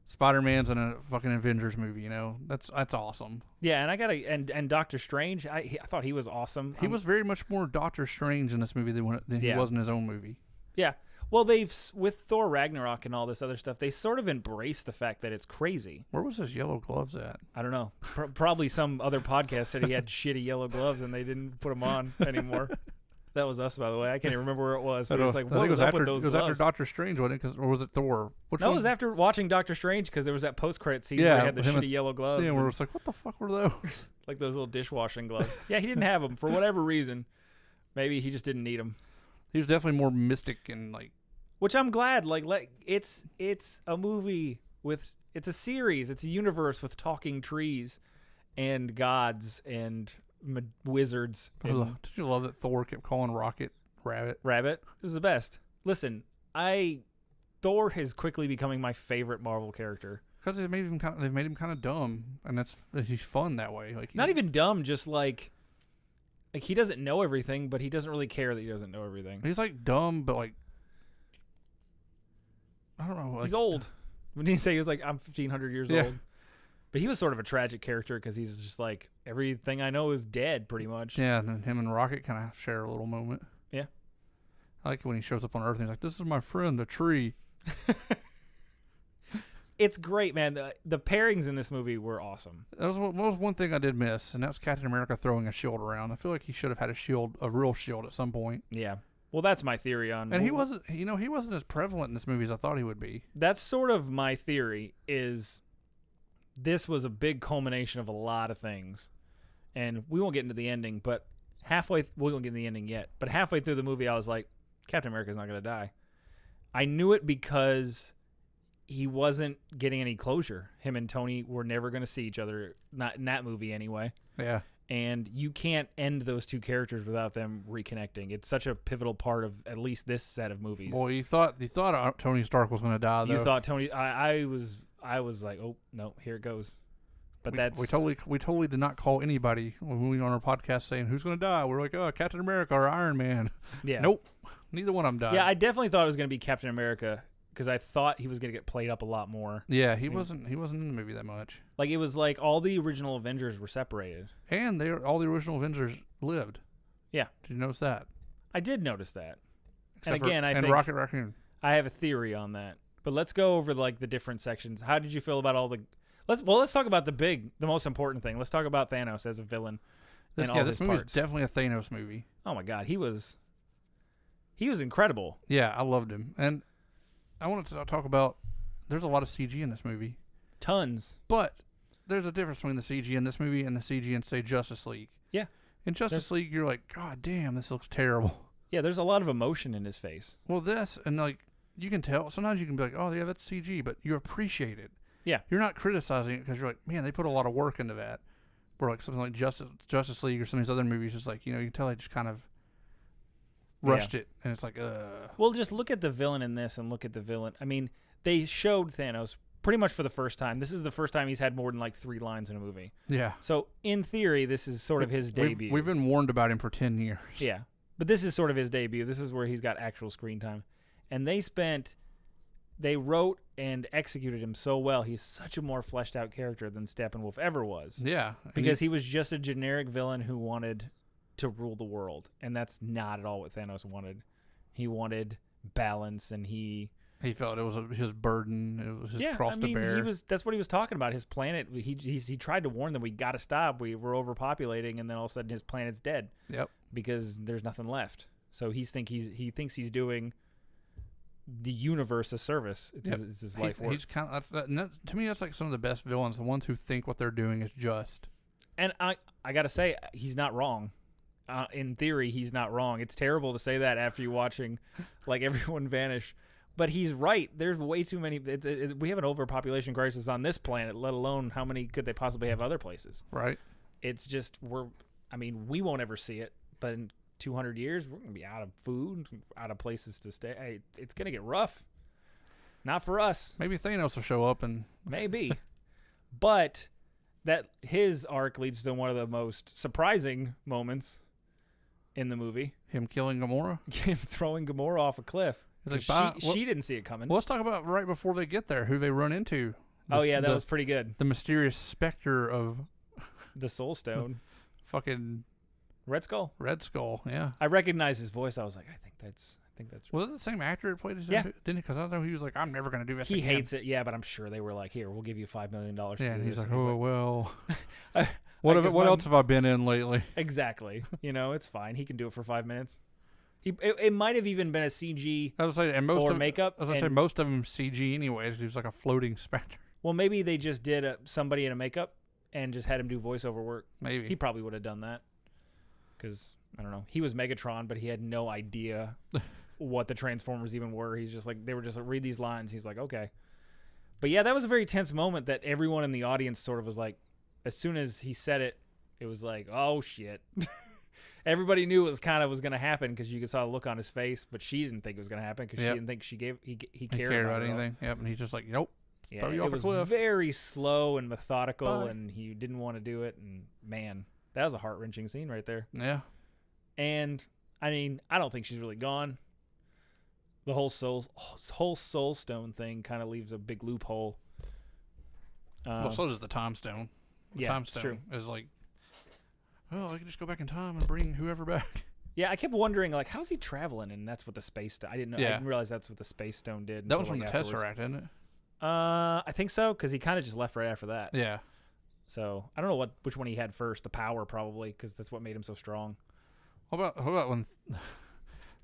Spider-Man's in a fucking Avengers movie, you know? That's awesome. Yeah, and Doctor Strange, I thought he was awesome. He was very much more Doctor Strange in this movie than he was in his own movie. Yeah. Well, with Thor Ragnarok and all this other stuff, they sort of embraced the fact that it's crazy. Where was his yellow gloves at? I don't know. Probably some other podcast said he had shitty yellow gloves and they didn't put them on anymore. That was us, by the way. I can't even remember where it was. But it's like, what was up with those gloves? It was after Doctor Strange, wasn't it? Or was it Thor? No, it was after watching Doctor Strange because there was that post-credit scene where he had the shitty yellow gloves. Yeah, where it's like, what the fuck were those? Like those little dishwashing gloves. Yeah, he didn't have them for whatever reason. Maybe he just didn't need them. He was definitely more mystic and like... Which I'm glad. Like it's a movie with... It's a series. It's a universe with talking trees and gods and wizards. Did you love that Thor kept calling Rocket Rabbit? Rabbit is the best. Listen, Thor is quickly becoming my favorite Marvel character because they've made him kind of dumb, and he's fun that way. Like not even dumb, just like he doesn't know everything, but he doesn't really care that he doesn't know everything. He's like dumb, but like I don't know. Like, he's old. When he say he was like, I'm 1,500 years old. But he was sort of a tragic character because he's just like, everything I know is dead, pretty much. Yeah, and then him and Rocket kind of share a little moment. Yeah. I like it when he shows up on Earth and he's like, this is my friend, the tree. It's great, man. The pairings in this movie were awesome. That was one thing I did miss, and that was Captain America throwing a shield around. I feel like he should have had a real shield at some point. Yeah. Well, that's my theory on... And he wasn't as prevalent in this movie as I thought he would be. That's sort of my theory, is this was a big culmination of a lot of things. And we won't get into the ending, but we won't get into the ending yet. But halfway through the movie, I was like, Captain America's not going to die. I knew it because he wasn't getting any closure. Him and Tony were never going to see each other, not in that movie anyway. Yeah. And you can't end those two characters without them reconnecting. It's such a pivotal part of at least this set of movies. Boy, you thought Tony Stark was going to die, though. You thought Tony... I was like, oh, no, here it goes. But we totally did not call anybody when we were on our podcast saying who's going to die. We're like, oh, Captain America or Iron Man. Yeah. Nope. Neither one of them died. Yeah, I definitely thought it was going to be Captain America because I thought he was going to get played up a lot more. Yeah, he wasn't in the movie that much. Like, it was like all the original Avengers were separated. And all the original Avengers lived. Yeah. Did you notice that? I did notice that. Except I think Rocket Raccoon. I have a theory on that. But let's go over like the different sections. How did you feel about all the... Let's talk about the most important thing. Let's talk about Thanos as a villain. This movie is definitely a Thanos movie. Oh my God, he was incredible. Yeah, I loved him. And I wanted to talk about, there's a lot of CG in this movie. Tons. But there's a difference between the CG in this movie and the CG in, say, Justice League. Yeah. In Justice League, you're like, God damn, this looks terrible. Yeah, there's a lot of emotion in his face. Well, this, and like, you can tell, sometimes you can be like, oh yeah, that's CG, but you appreciate it. Yeah. You're not criticizing it because you're like, man, they put a lot of work into that. Or like something like Justice League or some of these other movies, just like, you can tell they just kind of rushed it, and it's like, Well, just look at the villain in this and look at the villain. I mean, they showed Thanos pretty much for the first time. This is the first time he's had more than like 3 lines in a movie. Yeah. So in theory, this is sort of his debut. We've been warned about him for 10 years. Yeah. But this is sort of his debut. This is where he's got actual screen time. And they wrote and executed him so well. He's such a more fleshed out character than Steppenwolf ever was. Yeah. Because he was just a generic villain who wanted to rule the world. And that's not at all what Thanos wanted. He wanted balance, and he felt it was his burden. It was his cross to bear. That's what he was talking about. His planet, he tried to warn them, we got to stop. We're overpopulating, and then all of a sudden his planet's dead. Yep. Because there's nothing left. So he thinks he's doing the universe a service. It's his life work. He's kind of, to me, that's like some of the best villains, the ones who think what they're doing is just. And I got to say, he's not wrong. in theory, he's not wrong. It's terrible to say that after you watching like everyone vanish. But he's right. There's way too many. We have an overpopulation crisis on this planet, let alone how many could they possibly have other places. Right. It's just we won't ever see it. But in 200 years, we're going to be out of food, out of places to stay. It's going to get rough. Not for us. Maybe Thanos will show up and... Maybe. But that his arc leads to one of the most surprising moments in the movie. Him killing Gamora? Him throwing Gamora off a cliff. She didn't see it coming. Well, let's talk about right before they get there, who they run into. That was pretty good. The mysterious specter of... The Soul Stone. Fucking... Red Skull. Yeah. I recognized his voice. I was like, I think that's Was it the same actor that played his Yeah. Didn't he? Because I know he was like, I'm never going to do this He again. hates it, yeah, but I'm sure they were like, here, we'll give you $5 million. Yeah, and he's like, oh, well... What else have I been in lately? Exactly. It's fine. He can do it for 5 minutes. It might have even been a CG I was saying, and most or of makeup. I was going to say, most of them CG anyways. He was like a floating specter. Well, maybe they just did somebody in a makeup and just had him do voiceover work. Maybe. He probably would have done that. Because, I don't know. He was Megatron, but he had no idea what the Transformers even were. He's just like, they were just like, read these lines. He's like, okay. But yeah, that was a very tense moment that everyone in the audience sort of was like, as soon as he said it, it was like, oh shit. Everybody knew it was going to happen because you saw the look on his face, but she didn't think it was going to happen because she didn't think he cared about anything. Yep, and he's just like, nope. Yeah, throw you off it was a cliff. very slow and methodical, Bye. and he didn't want to do it. And man, that was a heart-wrenching scene right there. Yeah. And I mean, I don't think she's really gone. The whole soul stone thing kind of leaves a big loophole. Well, so does the time stone. The time stone true. is like, oh, I can just go back in time and bring whoever back. Yeah, I kept wondering, like, how's he traveling? And that's what the space stone. I didn't know. Yeah. I didn't realize that's what the space stone did. That was until, from the afterwards. Tesseract, isn't it? I think so, because he kind of just left right after that. Yeah. So I don't know which one he had first. The power, probably, because that's what made him so strong. What about when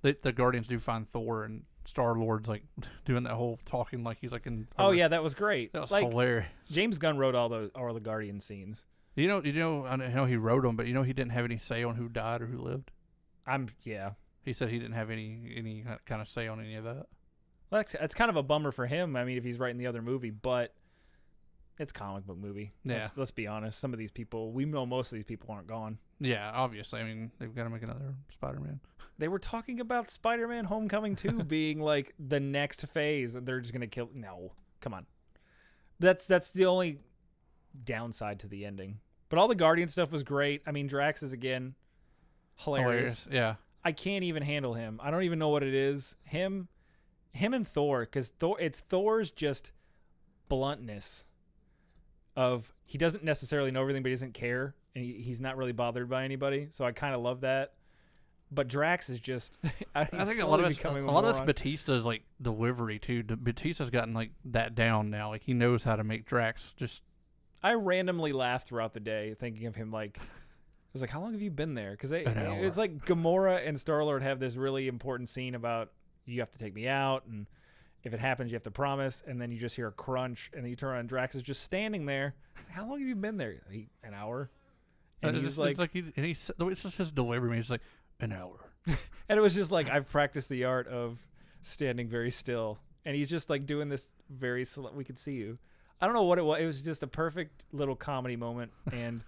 the Guardians do find Thor and Star-Lord's like doing that whole talking like he's like in... Oh yeah, that was great. That was like, hilarious. James Gunn wrote all the Guardian scenes. I know he wrote them, but he didn't have any say on who died or who lived. He said he didn't have any kind of say on any of that. Well, that's kind of a bummer for him. I mean, if he's writing the other movie, but it's a comic book movie. Yeah. Let's be honest. Some of these people, we know most of these people aren't gone. Yeah, obviously. I mean, they've got to make another Spider-Man. They were talking about Spider-Man Homecoming 2 being like the next phase. They're just going to kill. No, come on. That's the only downside to the ending. But all the Guardian stuff was great. I mean, Drax is, again, hilarious. Yeah. I can't even handle him. I don't even know what it is. Him and Thor, because it's Thor's just bluntness of he doesn't necessarily know everything, but he doesn't care, and he's not really bothered by anybody. So I kind of love that. But Drax is just I think a lot of it's Batista's like delivery too. Batista's gotten like that down now. Like he knows how to make Drax just. I randomly laughed throughout the day thinking of him like. I was like, how long have you been there? Because it's like Gamora and Star-Lord have this really important scene about you have to take me out, and if it happens, you have to promise, and then you just hear a crunch, and then you turn around, and Drax is just standing there. How long have you been there? An hour. And he was like, it's just his delivery. He's like, an hour. And it was just like, I've practiced the art of standing very still, and he's just like doing this very slow. We could see you. I don't know what it was. It was just a perfect little comedy moment, and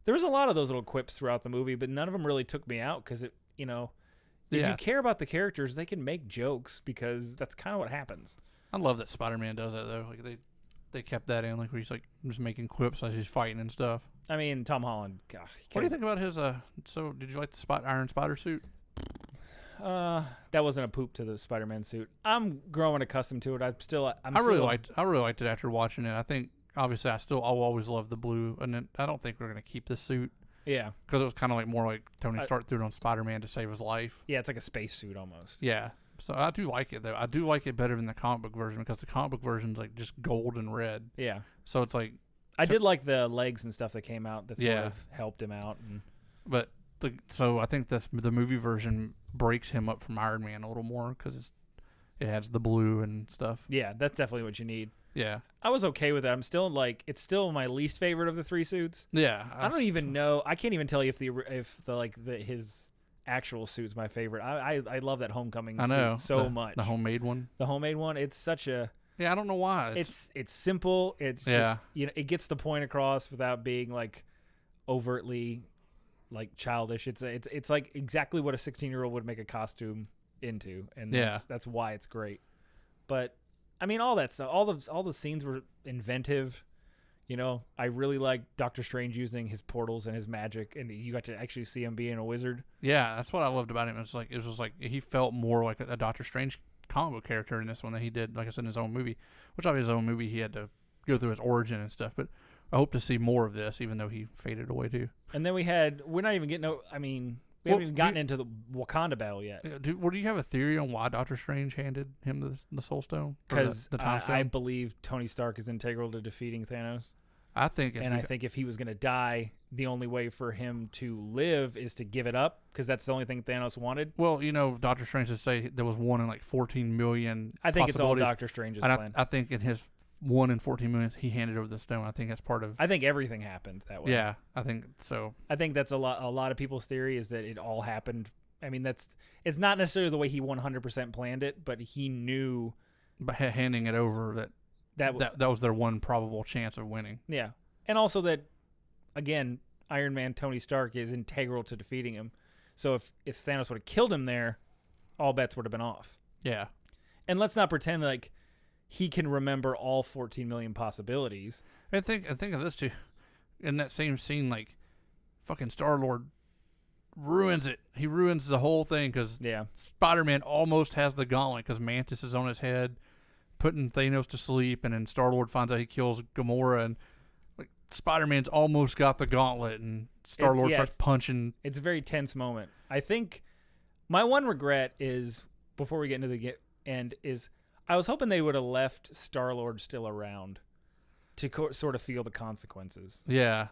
there was a lot of those little quips throughout the movie, but none of them really took me out because if you care about the characters, they can make jokes because that's kind of what happens. I love that Spider-Man does that though. Like they kept that in, like where he's like just making quips as he's fighting and stuff. I mean, Tom Holland. God, what do you think about his? So did you like the Iron Spider suit? That wasn't a poop to the Spider-Man suit. I'm growing accustomed to it. I really liked it after watching it. I think. Obviously, I'll always love the blue, and then I don't think we're gonna keep this suit. Yeah, because it was kind of like more like Tony Stark threw it on Spider-Man to save his life. Yeah, it's like a space suit almost. Yeah, so I do like it though. I do like it better than the comic book version because the comic book version's like just gold and red. Yeah, so it's like I did like the legs and stuff that came out that sort of helped him out. But so I think the movie version breaks him up from Iron Man a little more because it has the blue and stuff. Yeah, that's definitely what you need. Yeah. I was okay with that. I'm still like, it's still my least favorite of the 3 suits. Yeah. I don't even know. I can't even tell you if his actual suit's my favorite. I love that Homecoming suit so much. The homemade one. The homemade one. It's such a. Yeah, I don't know why. It's simple. It's just it gets the point across without being like overtly like childish. It's like exactly what a 16-year-old would make a costume into, and that's why it's great. But I mean, all that stuff, all the scenes were inventive. I really liked Doctor Strange using his portals and his magic, and you got to actually see him being a wizard. Yeah, that's what I loved about him. It was just like he felt more like a Doctor Strange comic book character in this one than he did, like I said, in his own movie. Which obviously his own movie he had to go through his origin and stuff. But I hope to see more of this, even though he faded away too. And then we're not even getting. We haven't even gotten into the Wakanda battle yet. Do you have a theory on why Doctor Strange handed him the Soul Stone? Because the Time Stone? I believe Tony Stark is integral to defeating Thanos. I think if he was going to die, the only way for him to live is to give it up, because that's the only thing Thanos wanted. Well, Doctor Strange would say there was 1 in like 14 million. I think it's all Doctor Strange's plan. I think in his 1 in 14 million, he handed over the stone. I think that's part of. I think everything happened that way. Yeah, I think so. I think that's a lot of people's theory is that it all happened. I mean, it's not necessarily the way he 100% planned it, but he knew. By handing it over, that was their one probable chance of winning. Yeah. And also that, again, Iron Man Tony Stark is integral to defeating him. So if Thanos would have killed him there, all bets would have been off. Yeah. And let's not pretend like he can remember all 14 million possibilities. I think of this too. In that same scene, like, fucking Star-Lord ruins it. He ruins the whole thing because Spider-Man almost has the gauntlet because Mantis is on his head, putting Thanos to sleep, and then Star-Lord finds out he kills Gamora, and like Spider-Man's almost got the gauntlet, and Star-Lord starts punching. It's a very tense moment. I think my one regret is, before we get into the end, is I was hoping they would have left Star-Lord still around to sort of feel the consequences. Yeah.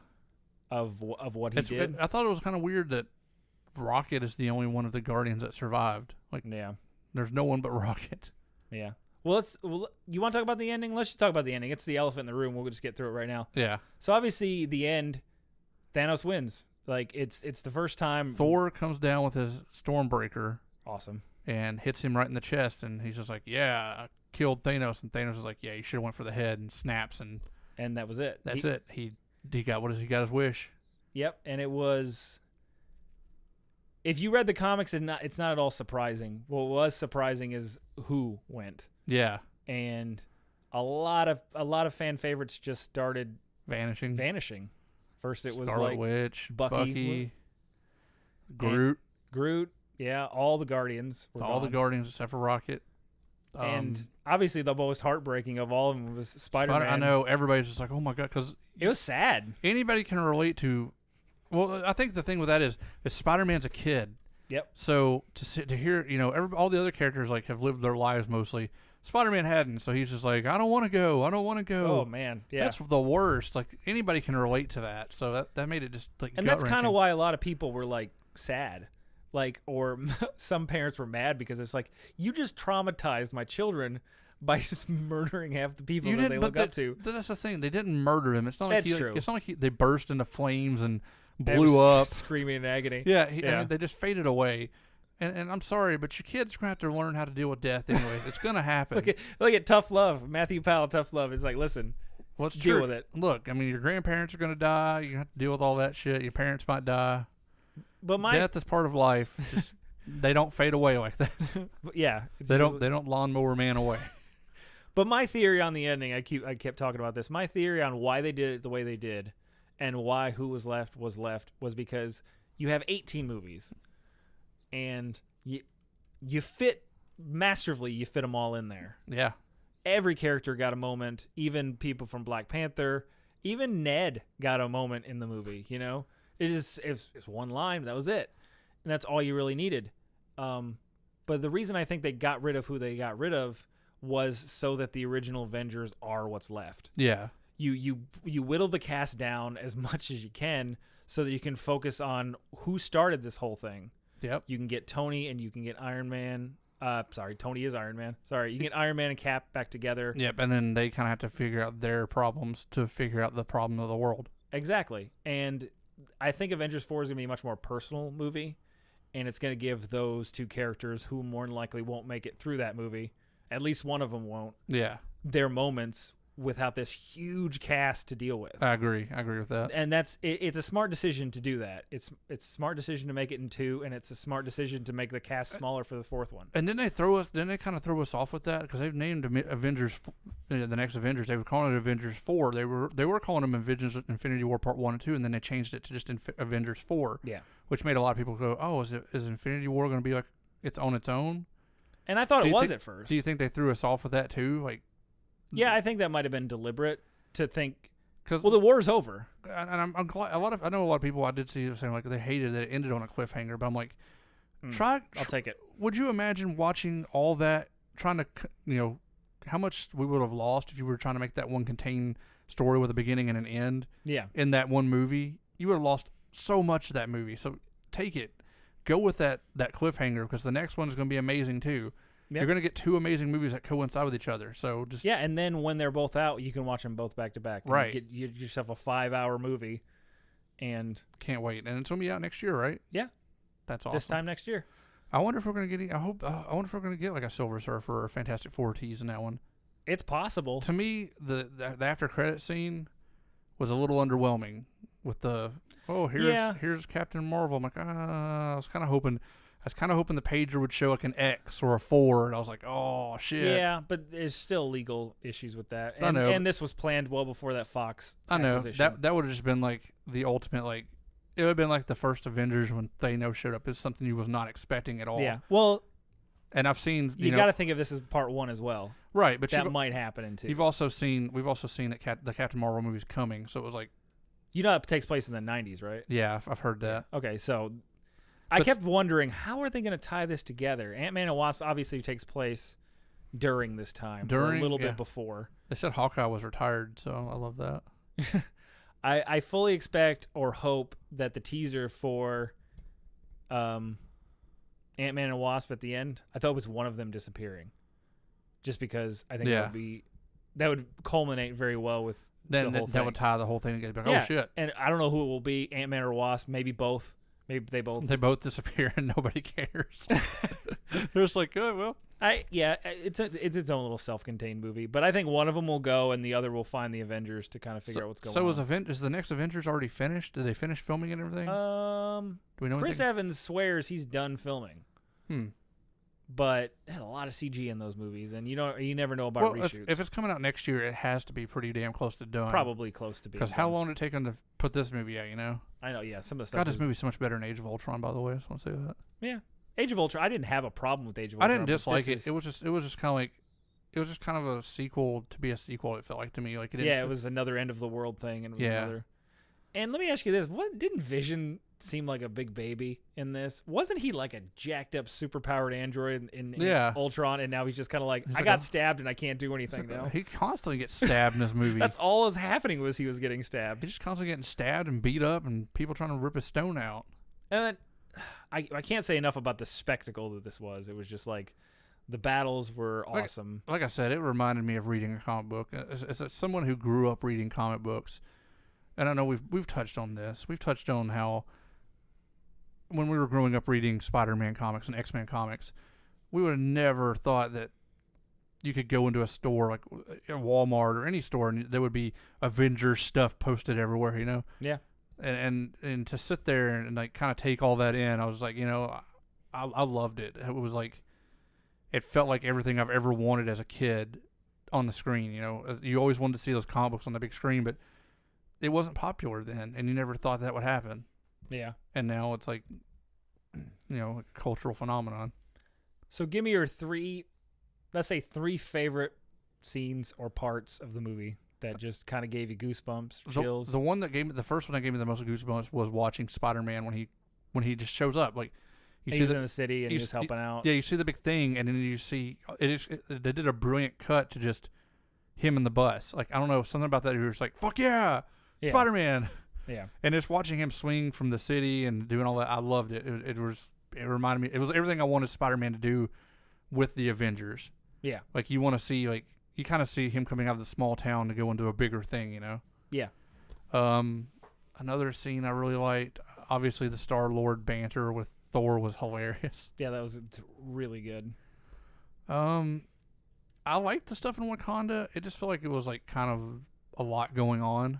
Of what he did. I thought it was kind of weird that Rocket is the only one of the Guardians that survived. Like, there's no one but Rocket. Yeah. Well, you want to talk about the ending? Let's just talk about the ending. It's the elephant in the room. We'll just get through it right now. Yeah. So obviously, the end, Thanos wins. Like, it's the first time Thor comes down with his Stormbreaker. Awesome. And hits him right in the chest, and he's just like, "Yeah, I killed Thanos." And Thanos is like, "Yeah, you should have went for the head," and snaps, and that was it. That's it. He got he got his wish. Yep, and it was. If you read the comics, it's not at all surprising. What was surprising is who went. Yeah, and a lot of fan favorites just started vanishing. First, it was Scarlet like Witch, Bucky, Groot. Yeah, all the Guardians were all gone. the Guardians except for Rocket. And obviously the most heartbreaking of all of them was Spider-Man. I know, everybody's just like, oh my God, because it was sad. Anybody can relate to, well, I think the thing with that is Spider-Man's a kid. Yep. So to hear, all the other characters like have lived their lives mostly. Spider-Man hadn't, so he's just like, I don't want to go. Oh man, yeah. That's the worst. Like, anybody can relate to that. So that made it just like and that's kind of why a lot of people were like sad. Like, or some parents were mad because it's like, you just traumatized my children by just murdering half the people that they look up to. That's the thing. They didn't murder him. It's not that's like true. It's not like they burst into flames and blew up, screaming in agony. Yeah, I mean, they just faded away. And I'm sorry, but your kids are gonna have to learn how to deal with death anyway. It's gonna happen. Look at Tough Love. Matthew Powell, Tough Love. It's like, listen, deal with it. Look, I mean, your grandparents are gonna die. You have to deal with all that shit. Your parents might die. But death is part of life. Just, they don't fade away like that. Yeah, they don't lawnmower man away. But my theory on the ending, I kept talking about this. My theory on why they did it the way they did, and why who was left was because you have 18 movies, and you fit masterfully. You fit them all in there. Yeah. Every character got a moment. Even people from Black Panther, even Ned got a moment in the movie. It's one line. That was it. And that's all you really needed. But the reason I think they got rid of who they got rid of was so that the original Avengers are what's left. Yeah. You whittle the cast down as much as you can so that you can focus on who started this whole thing. Yep. You can get Tony and you can get Iron Man. Sorry, Tony is Iron Man. Sorry, you get Iron Man and Cap back together. Yep, and then they kind of have to figure out their problems to figure out the problem of the world. Exactly. And I think Avengers 4 is going to be a much more personal movie, and it's going to give those two characters who more than likely won't make it through that movie, at least one of them won't, their moments without this huge cast to deal with. I agree with that. And it's a smart decision to do that. It's a smart decision to make it in 2, and it's a smart decision to make the cast smaller for the 4th one. And didn't they kind of throw us off with that? Because they've named Avengers, the next Avengers, they were calling it Avengers 4. They were calling them Avengers Infinity War Part 1 and 2, and then they changed it to just Avengers 4. Yeah. Which made a lot of people go, oh, is Infinity War going to be like it's on its own? And I thought it was at first. Do you think they threw us off with that too? Like, yeah, I think that might have been deliberate to think. Because the war's over, and I'm glad. I know a lot of people I did see saying like they hated that it ended on a cliffhanger. But I'm like, I'll take it. Would you imagine watching all that, trying to how much we would have lost if you were trying to make that one contained story with a beginning and an end? Yeah. In that one movie, you would have lost so much of that movie. So take it, go with that cliffhanger because the next one is going to be amazing too. Yep. You're going to get 2 amazing movies that coincide with each other. So just and then when they're both out, you can watch them both back to back. Right. Get yourself a 5-hour movie, and can't wait. And it's going to be out next year, right? Yeah, that's awesome. This time next year. I wonder if we're going to get. I wonder if we're going to get like a Silver Surfer or a Fantastic Four tease in that one. It's possible. To me, the after credit scene was a little underwhelming with the here's Captain Marvel. I'm like, I was kind of hoping the pager would show like an X or a 4, and I was like, oh shit. Yeah, but there's still legal issues with that. And, I know. And this was planned well before that Fox I know. acquisition. That would have just been like the ultimate, like it would have been like the first Avengers when Thanos showed up. It's something you was not expecting at all. Yeah. Well, and I've seen you got to think of this as part 1 as well. Right, but that might happen in 2. We've also seen that the Captain Marvel movie's coming, so it was like, it takes place in the 90s, right? Yeah, I've heard that. Okay, so I kept wondering, how are they going to tie this together? Ant-Man and Wasp obviously takes place during this time, or a little bit before. They said Hawkeye was retired, so I love that. I fully expect or hope that the teaser for Ant-Man and Wasp at the end, I thought it was one of them disappearing, just because I think that would culminate very well with the whole thing. That would tie the whole thing together. Oh shit! And I don't know who it will be, Ant-Man or Wasp, maybe both. Maybe they both disappear and nobody cares. They're just like, oh well. It's its own little self-contained movie, but I think one of them will go and the other will find the Avengers to kind of figure out what's going on. So is the next Avengers already finished? Did they finish filming and everything? Do we know? Chris Evans swears he's done filming. But they had a lot of CG in those movies, and you never know about reshoots. If it's coming out next year, it has to be pretty damn close to done. Probably close to being. Because how long did it take them to put this movie out? I know. Yeah, some of the stuff. God, this movie's so much better than Age of Ultron. By the way, I just want to say that. Yeah, Age of Ultron. I didn't have a problem with Age of Ultron. I didn't dislike it. It was just kind of like, it was just kind of a sequel to be a sequel. It felt like to me, like it was another end of the world thing, and it was another. And let me ask you this: didn't Vision seem like a big baby in this? Wasn't he like a jacked up, superpowered android in Ultron, and now he's just kind of like, I got stabbed and I can't do anything now? He constantly gets stabbed in this movie. That's all was happening was he was getting stabbed. He's just constantly getting stabbed and beat up, and people trying to rip his stone out. And then, I can't say enough about the spectacle that this was. It was just like, the battles were awesome. Like I said, it reminded me of reading a comic book. As someone who grew up reading comic books, and I know we've touched on this. We've touched on how when we were growing up reading Spider-Man comics and X-Men comics, we would have never thought that you could go into a store like Walmart or any store and there would be Avengers stuff posted everywhere, Yeah. And to sit there and like kind of take all that in, I was like, I loved it. It was like, it felt like everything I've ever wanted as a kid on the screen. You always wanted to see those comic books on the big screen, but it wasn't popular then, and you never thought that would happen. Yeah. And now it's like, a cultural phenomenon. So give me your three favorite scenes or parts of the movie that just kind of gave you goosebumps, chills. The first one that gave me the most goosebumps was watching Spider-Man when he just shows up. Like, he's in the city and he's helping out. Yeah, you see the big thing, and then you see they did a brilliant cut to just him in the bus. Like, I don't know, something about that. You're just like, fuck yeah. Spider-Man. Yeah. And just watching him swing from the city and doing all that, I loved it. It reminded me, it was everything I wanted Spider-Man to do with the Avengers. Yeah. Like you want to see you kind of see him coming out of the small town to go into a bigger thing, you know. Yeah. Another scene I really liked, obviously the Star-Lord banter with Thor was hilarious. Yeah, that was really good. I liked the stuff in Wakanda. It just felt like it was like kind of a lot going on.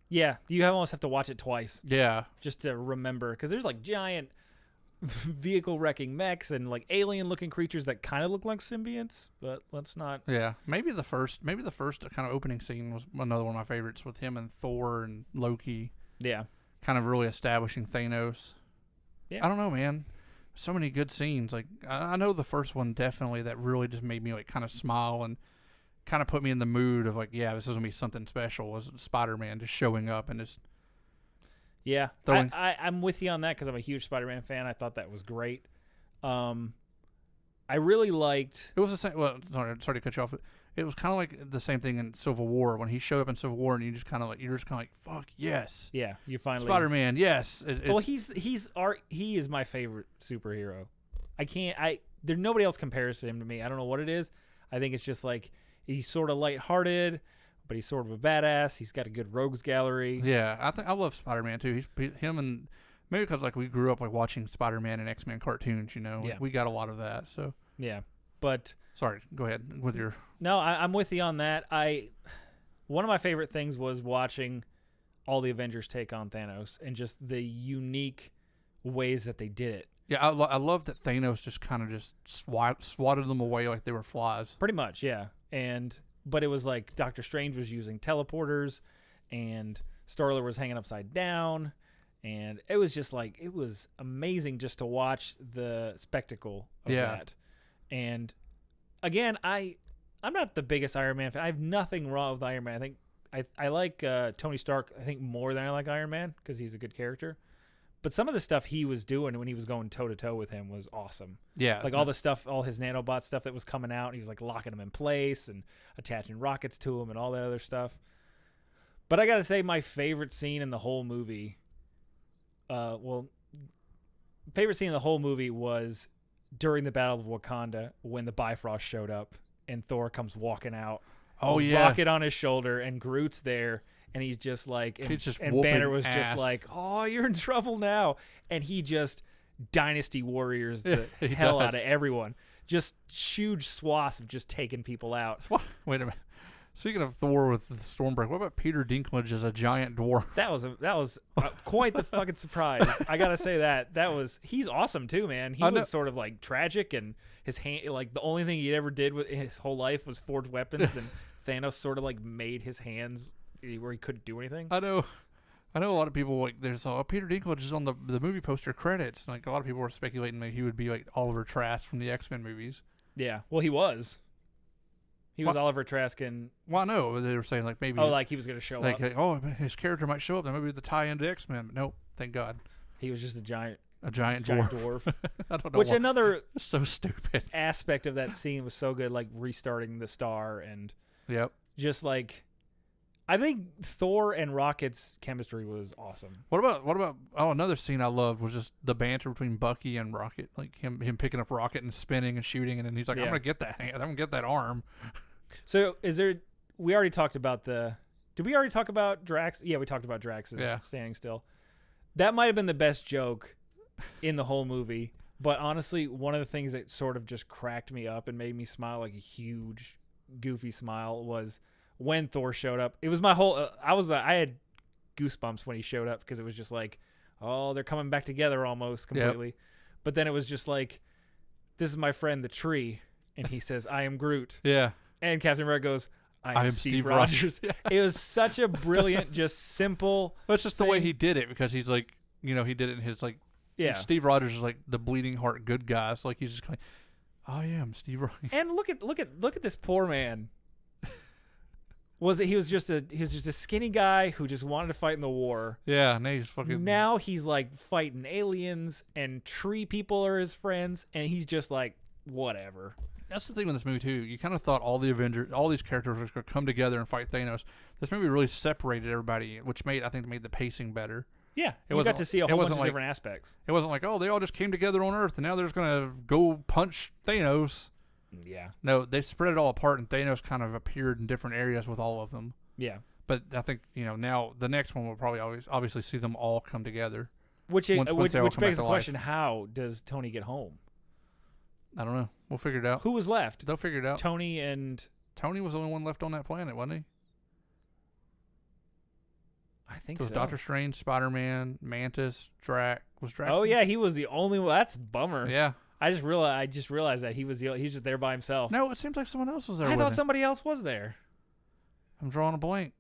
Yeah, you almost have to watch it twice. Yeah. Just to remember, because there's like giant vehicle wrecking mechs and like alien looking creatures that kind of look like symbionts, but let's not. Yeah, maybe the first kind of opening scene was another one of my favorites with him and Thor and Loki. Yeah. Kind of really establishing Thanos. Yeah. I don't know, man. So many good scenes. Like I know the first one definitely that really just made me like kind of smile and kind of put me in the mood of like, yeah, this is gonna be something special. Was Spider-Man just showing up and just yeah. I'm with you on that because I'm a huge Spider-Man fan. I thought that was great. I really liked. It was the same. Well, sorry to cut you off. It was kind of like the same thing in Civil War when he showed up in Civil War, and you're just kind of like, fuck yes. Yeah, you finally Spider-Man, yes. Well, he is my favorite superhero. There's nobody else compares to him to me. I don't know what it is. I think it's just like he's sort of lighthearted, but he's sort of a badass. He's got a good rogues gallery. Yeah, I love Spider-Man too. Him and maybe because like we grew up like watching Spider-Man and X-Men cartoons. You know, yeah. We got a lot of that. So yeah, but. Sorry, go ahead with your... No, I'm with you on that. One of my favorite things was watching all the Avengers take on Thanos and just the unique ways that they did it. Yeah, I love that Thanos just kind of just swatted them away like they were flies. Pretty much, yeah. But it was like Doctor Strange was using teleporters and Star-Lord was hanging upside down. And it was just like, it was amazing just to watch the spectacle of that. And... Again, I'm not the biggest Iron Man fan. I have nothing wrong with Iron Man. I think I like Tony Stark, I think, more than I like Iron Man because he's a good character. But some of the stuff he was doing when he was going toe-to-toe with him was awesome. Yeah. Like all the stuff, all his nanobot stuff that was coming out, and he was like locking them in place and attaching rockets to them and all that other stuff. But I got to say my favorite scene in the whole movie, favorite scene in the whole movie was during the Battle of Wakanda when the Bifrost showed up and Thor comes walking out. Oh, yeah. Rocket on his shoulder and Groot's there and he's just like, and Banner was ass. Just like, oh, you're in trouble now. And he just Dynasty Warriors the hell out of everyone. Just huge swaths of just taking people out. Wait a minute. Speaking of Thor with the Stormbreaker, what about Peter Dinklage as a giant dwarf? That was quite the fucking surprise. I gotta say he's awesome too, man. He was sort of like tragic, and his hand, like the only thing he ever did with his whole life was forge weapons, and Thanos sort of like made his hands where he couldn't do anything. I know a lot of people like there's Peter Dinklage is on the movie poster credits. Like a lot of people were speculating that he would be like Oliver Trask from the X-Men movies. Yeah, well he was. He was Oliver Trask in... Well, no, they were saying like maybe... Oh, like he was going to show up. Like, oh, his character might show up. That might be the tie-in to X-Men. But nope, thank God. He was just a giant dwarf. I don't know. Which another... So stupid. Aspect of that scene was so good, like restarting the star and... Yep. Just like... I think Thor and Rocket's chemistry was awesome. What about... Oh, another scene I loved was just the banter between Bucky and Rocket. Like him picking up Rocket and spinning and shooting, and then he's like, I'm going to get that hand. I'm going to get that arm. So is there... We already talked about the... Did we already talk about Drax? Yeah, we talked about Drax standing still. That might have been the best joke in the whole movie. But honestly, one of the things that sort of just cracked me up and made me smile like a huge, goofy smile was when Thor showed up. It was my whole... I had goosebumps when he showed up because it was just like, oh, they're coming back together almost completely. Yep. But then it was just like, this is my friend, the tree. And he says, I am Groot. Yeah. And Captain America goes, I am Steve Rogers. It was such a brilliant, just simple. Well, it's just the way he did it because he's like, he did it in his like, Steve Rogers is like the bleeding heart good guy. So like he's just like, I am Steve Rogers. And look at this poor man. He was just a skinny guy who just wanted to fight in the war. Yeah, now he's like fighting aliens and tree people are his friends, and he's just like whatever. That's the thing with this movie too. You kind of thought all the Avengers, all these characters were going to come together and fight Thanos. This movie really separated everybody, which made the pacing better. Yeah, we got to see a whole bunch of different aspects. It wasn't like, oh, they all just came together on Earth and now they're just going to go punch Thanos. Yeah. No, they spread it all apart, and Thanos kind of appeared in different areas with all of them. Yeah. But I think, now the next one will probably obviously see them all come together. Which once they all begs come back the to question: life. how does Tony get home? I don't know. We'll figure it out. Who was left? They'll figure it out. Tony and Tony was the only one left on that planet, wasn't he? I think So it so. was Doctor Strange, Spider-Man, Mantis, Drax. Was Drax? Oh yeah, he was the only one. That's a bummer. Yeah. I just realized that he's just there by himself. No, it seems like someone else was there. I with thought him. somebody else was there. I'm drawing a blank.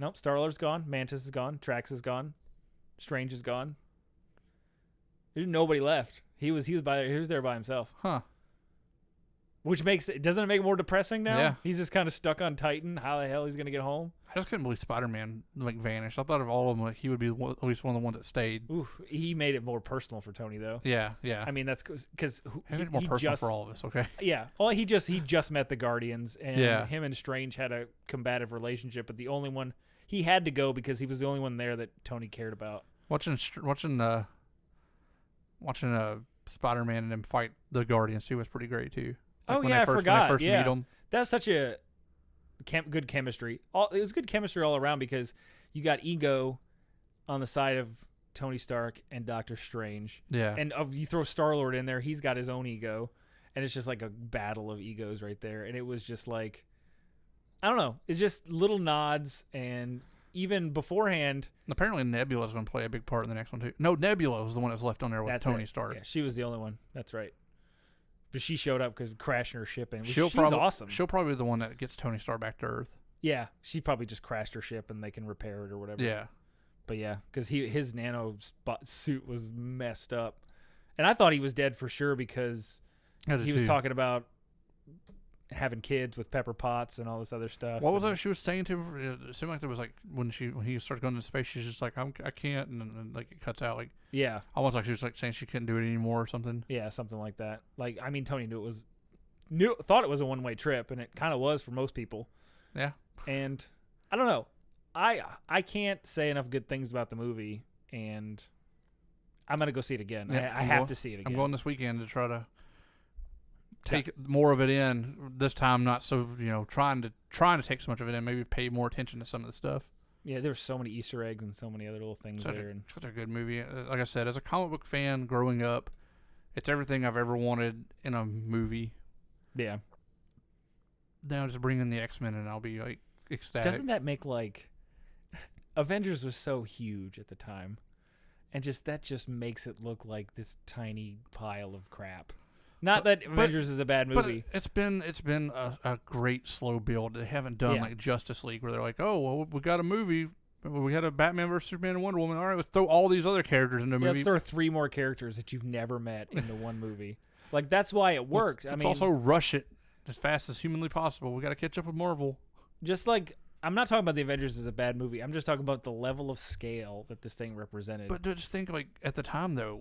Nope, Star-Lord's gone. Mantis is gone. Drax is gone. Strange is gone. There's nobody left. He was there by himself. Huh. Which doesn't it make it more depressing now? Yeah. He's just kind of stuck on Titan. How the hell he's gonna get home? I just couldn't believe Spider-Man vanished. I thought of all of them, he would be at least one of the ones that stayed. Ooh, he made it more personal for Tony though. Yeah, yeah. I mean that's because he made it more personal for all of us. Okay. Yeah. Well, he just met the Guardians, and Yeah. him and Strange had a combative relationship. But the only one he had to go because he was the only one there that Tony cared about. Watching Spider-Man and them fight the Guardians too was pretty great too. I When forgot. they first Yeah. meet them. That's such a good chemistry. It was good chemistry all around because you got Ego on the side of Tony Stark and Doctor Strange. Yeah. And you throw Star-Lord in there, he's got his own ego. And it's just like a battle of egos right there. And it was just like, I don't know. It's just little nods. And even beforehand. Apparently Nebula's going to play a big part in the next one too. No, Nebula was the one that was left on there with Tony Stark. Yeah, she was the only one. That's right. But she showed up because crashing her ship in. She's awesome. She'll probably be the one that gets Tony Stark back to Earth. Yeah, she probably just crashed her ship and they can repair it or whatever. Yeah. But yeah, because his nano suit was messed up. And I thought he was dead for sure because he was talking about having kids with Pepper Potts and all this other stuff. What was that she was saying to him? It seemed like there was like when he started going into space, she's just like, I can't, and like it cuts out. Like, yeah, almost like she was like saying she couldn't do it anymore or something. Yeah, something like that. Like, I mean, Tony thought it was a one-way trip, and it kind of was for most people. Yeah. And I don't know. I can't say enough good things about the movie, and I'm gonna go see it again. Yeah, I have to see it again. I'm going this weekend to try to take more of it in. This time, not so trying to take so much of it in. Maybe pay more attention to some of the stuff. Yeah, there's so many Easter eggs and so many other little things there. Such a good movie. Like I said, as a comic book fan growing up, it's everything I've ever wanted in a movie. Yeah. Now just bring in the X-Men and I'll be like ecstatic. Doesn't that make Avengers was so huge at the time, and that just makes it look like this tiny pile of crap. Not that Avengers is a bad movie. But it's been a great slow build. They haven't done like Justice League where they're like, oh, well, we got a movie. We had a Batman versus Superman and Wonder Woman. All right, let's throw all these other characters into a movie. Let's throw 3 more characters that you've never met into one movie. Like, that's why it worked. Let's also rush it as fast as humanly possible. We got to catch up with Marvel. Just like, I'm not talking about the Avengers as a bad movie. I'm just talking about the level of scale that this thing represented. But just think, like, at the time, though,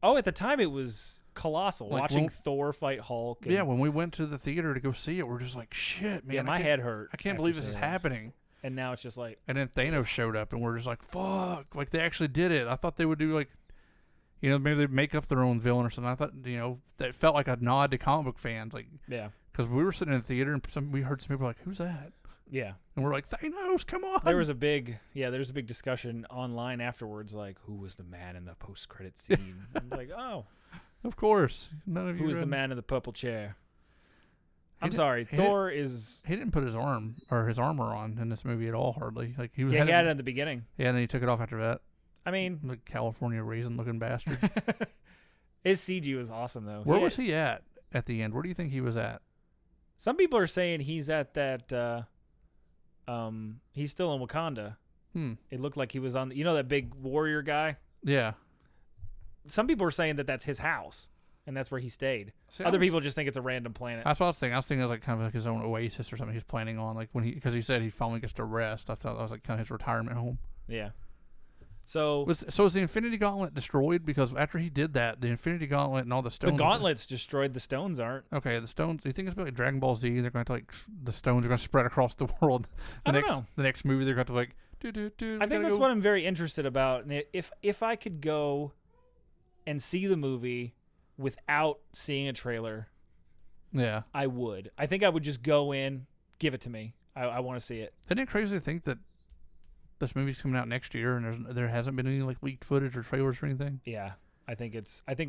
at the time it was colossal. Like watching Thor fight Hulk. Yeah, when we went to the theater to go see it, we're just like, shit, man. Yeah, my head hurt. I can't believe this is happening. And now it's just like... And then Thanos showed up, and we're just like, fuck. Like, they actually did it. I thought they would do, like, maybe they'd make up their own villain or something. I thought, that felt like a nod to comic book fans. Like, yeah. Because we were sitting in the theater, and we heard some people like, who's that? Yeah. And we're like, Thanos, come on. There was a big discussion online afterwards, like, who was the man in the post-credit scene? I was like, oh. Of course. None of you. Who was the man in the purple chair? I'm sorry. Thor is... He didn't put his armor on in this movie at all, hardly. Like he had it at the beginning. Yeah, and then he took it off after that. I mean... The California raisin-looking bastard. His CG was awesome, though. Where was he at the end? Where do you think he was at? Some people are saying he's at that... he's still in Wakanda. It looked like he was on... that big warrior guy? Yeah. Some people are saying that that's his house, and that's where he stayed. See, Other people just think it's a random planet. That's what I was thinking. I was thinking it was like kind of like his own oasis or something he's planning on, like because he said he finally gets to rest. I thought that was like kind of his retirement home. Yeah. So was the Infinity Gauntlet destroyed? Because after he did that, the Infinity Gauntlet and all the stones. The gauntlets destroyed. The stones aren't. Okay, the stones. Do you think it's about like Dragon Ball Z? They're going to the stones are going to spread across the world. I don't know. The next movie they're going to I think that's what I'm very interested about. And if I could go and see the movie without seeing a trailer, Yeah. I would. I think I would just go in, give it to me. I want to see it. Isn't it crazy to think that this movie's coming out next year and there hasn't been any like leaked footage or trailers or anything? Yeah, I think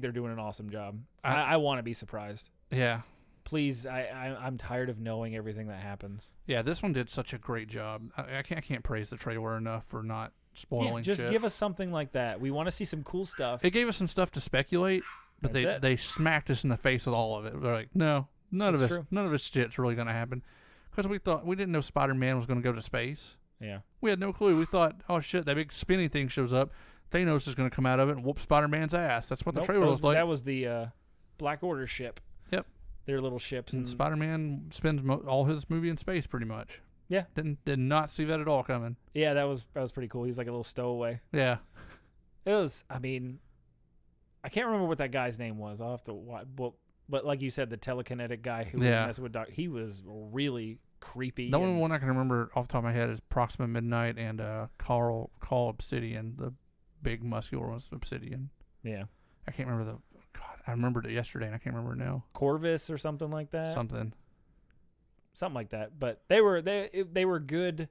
they're doing an awesome job. I want to be surprised. Yeah. Please, I'm tired of knowing everything that happens. Yeah, this one did such a great job. I can't praise the trailer enough for not spoiling just shit. give us something like that. We want to see some cool stuff. It gave us some stuff to speculate, but they smacked us in the face with all of it. They're like, no, none of this shit's really going to happen. Because we didn't know Spider-Man was going to go to space. Yeah. We had no clue. We thought, oh shit, that big spinny thing shows up. Thanos is going to come out of it and whoop Spider-Man's ass. That's what the trailer was like. That was the Black Order ship. Yep. Their little ships. And Spider-Man spends all his movie in space pretty much. Yeah. Did not see that at all coming. Yeah, that was pretty cool. He's like a little stowaway. Yeah. It was, I can't remember what that guy's name was. I'll have to watch. But like you said, the telekinetic guy who was messing with Doc, he was really creepy. The only one I can remember off the top of my head is Proxima Midnight and Call Obsidian, the big muscular one, Obsidian. Yeah. I can't remember I remembered it yesterday and I can't remember it now. Corvus or something like that. Something like that. But they were good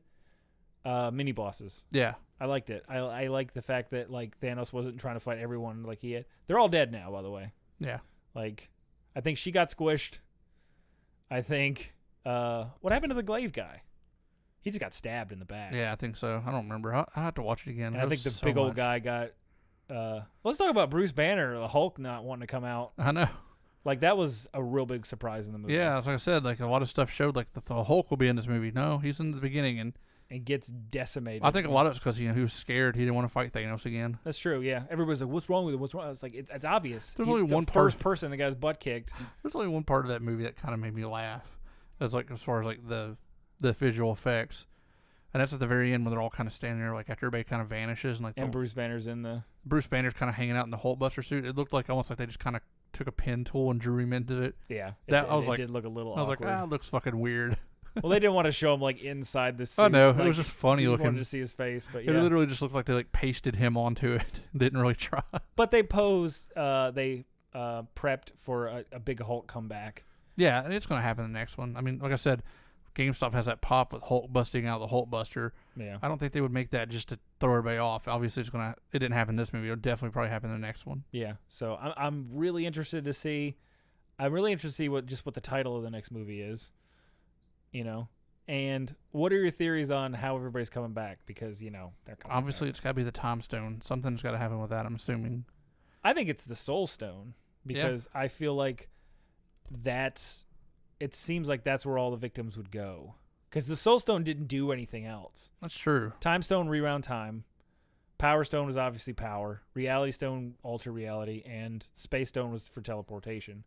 mini bosses. Yeah. I liked it. I like the fact that like Thanos wasn't trying to fight everyone like he had. They're all dead now, by the way. Yeah. Like, I think she got squished. I think what happened to the glaive guy? He just got stabbed in the back. Yeah, I think so. I don't remember. I have to watch it again. And I think the big old guy got. Let's talk about Bruce Banner, the Hulk, not wanting to come out. I know. Like, that was a real big surprise in the movie. Yeah, as like I said, like a lot of stuff showed like the Hulk will be in this movie. No, he's in the beginning and gets decimated. I think a lot of it's because he was scared. He didn't want to fight Thanos again. That's true. Yeah, everybody's like, "What's wrong with him? What's wrong?" It's like it's obvious. There's only one first person that got his butt kicked. There's only one part of that movie that kind of made me laugh. That's like as far as like the visual effects, and that's at the very end when they're all kind of standing there, like after everybody kind of vanishes and like Bruce Banner's Bruce Banner's kind of hanging out in the Hulkbuster suit. It looked like almost like they just kind of took a pen tool and drew him into it. Yeah, it did look a little. I was awkward. like, it looks fucking weird. Well, they didn't want to show him like inside the suit. I know, like, it was just funny looking. Wanted to see his face, but yeah, it literally just looked like they like pasted him onto it. Didn't really try. But they posed. They prepped for a big Hulk comeback. Yeah, and it's going to happen in the next one. I mean, like I said, GameStop has that pop with Hulk busting out the Hulkbuster. Yeah, I don't think they would make that just to throw everybody off. Obviously, it didn't happen in this movie. It'll definitely probably happen in the next one. Yeah, so I'm really interested to see. I'm really interested to see what the title of the next movie is. You know, and what are your theories on how everybody's coming back? Because they're coming obviously back. It's got to be the Time Stone. Something's got to happen with that. I'm assuming. I think it's the Soul Stone because I feel like it seems like that's where all the victims would go. Because the Soul Stone didn't do anything else. That's true. Time Stone rewound time. Power Stone was obviously power. Reality Stone alter reality, and Space Stone was for teleportation.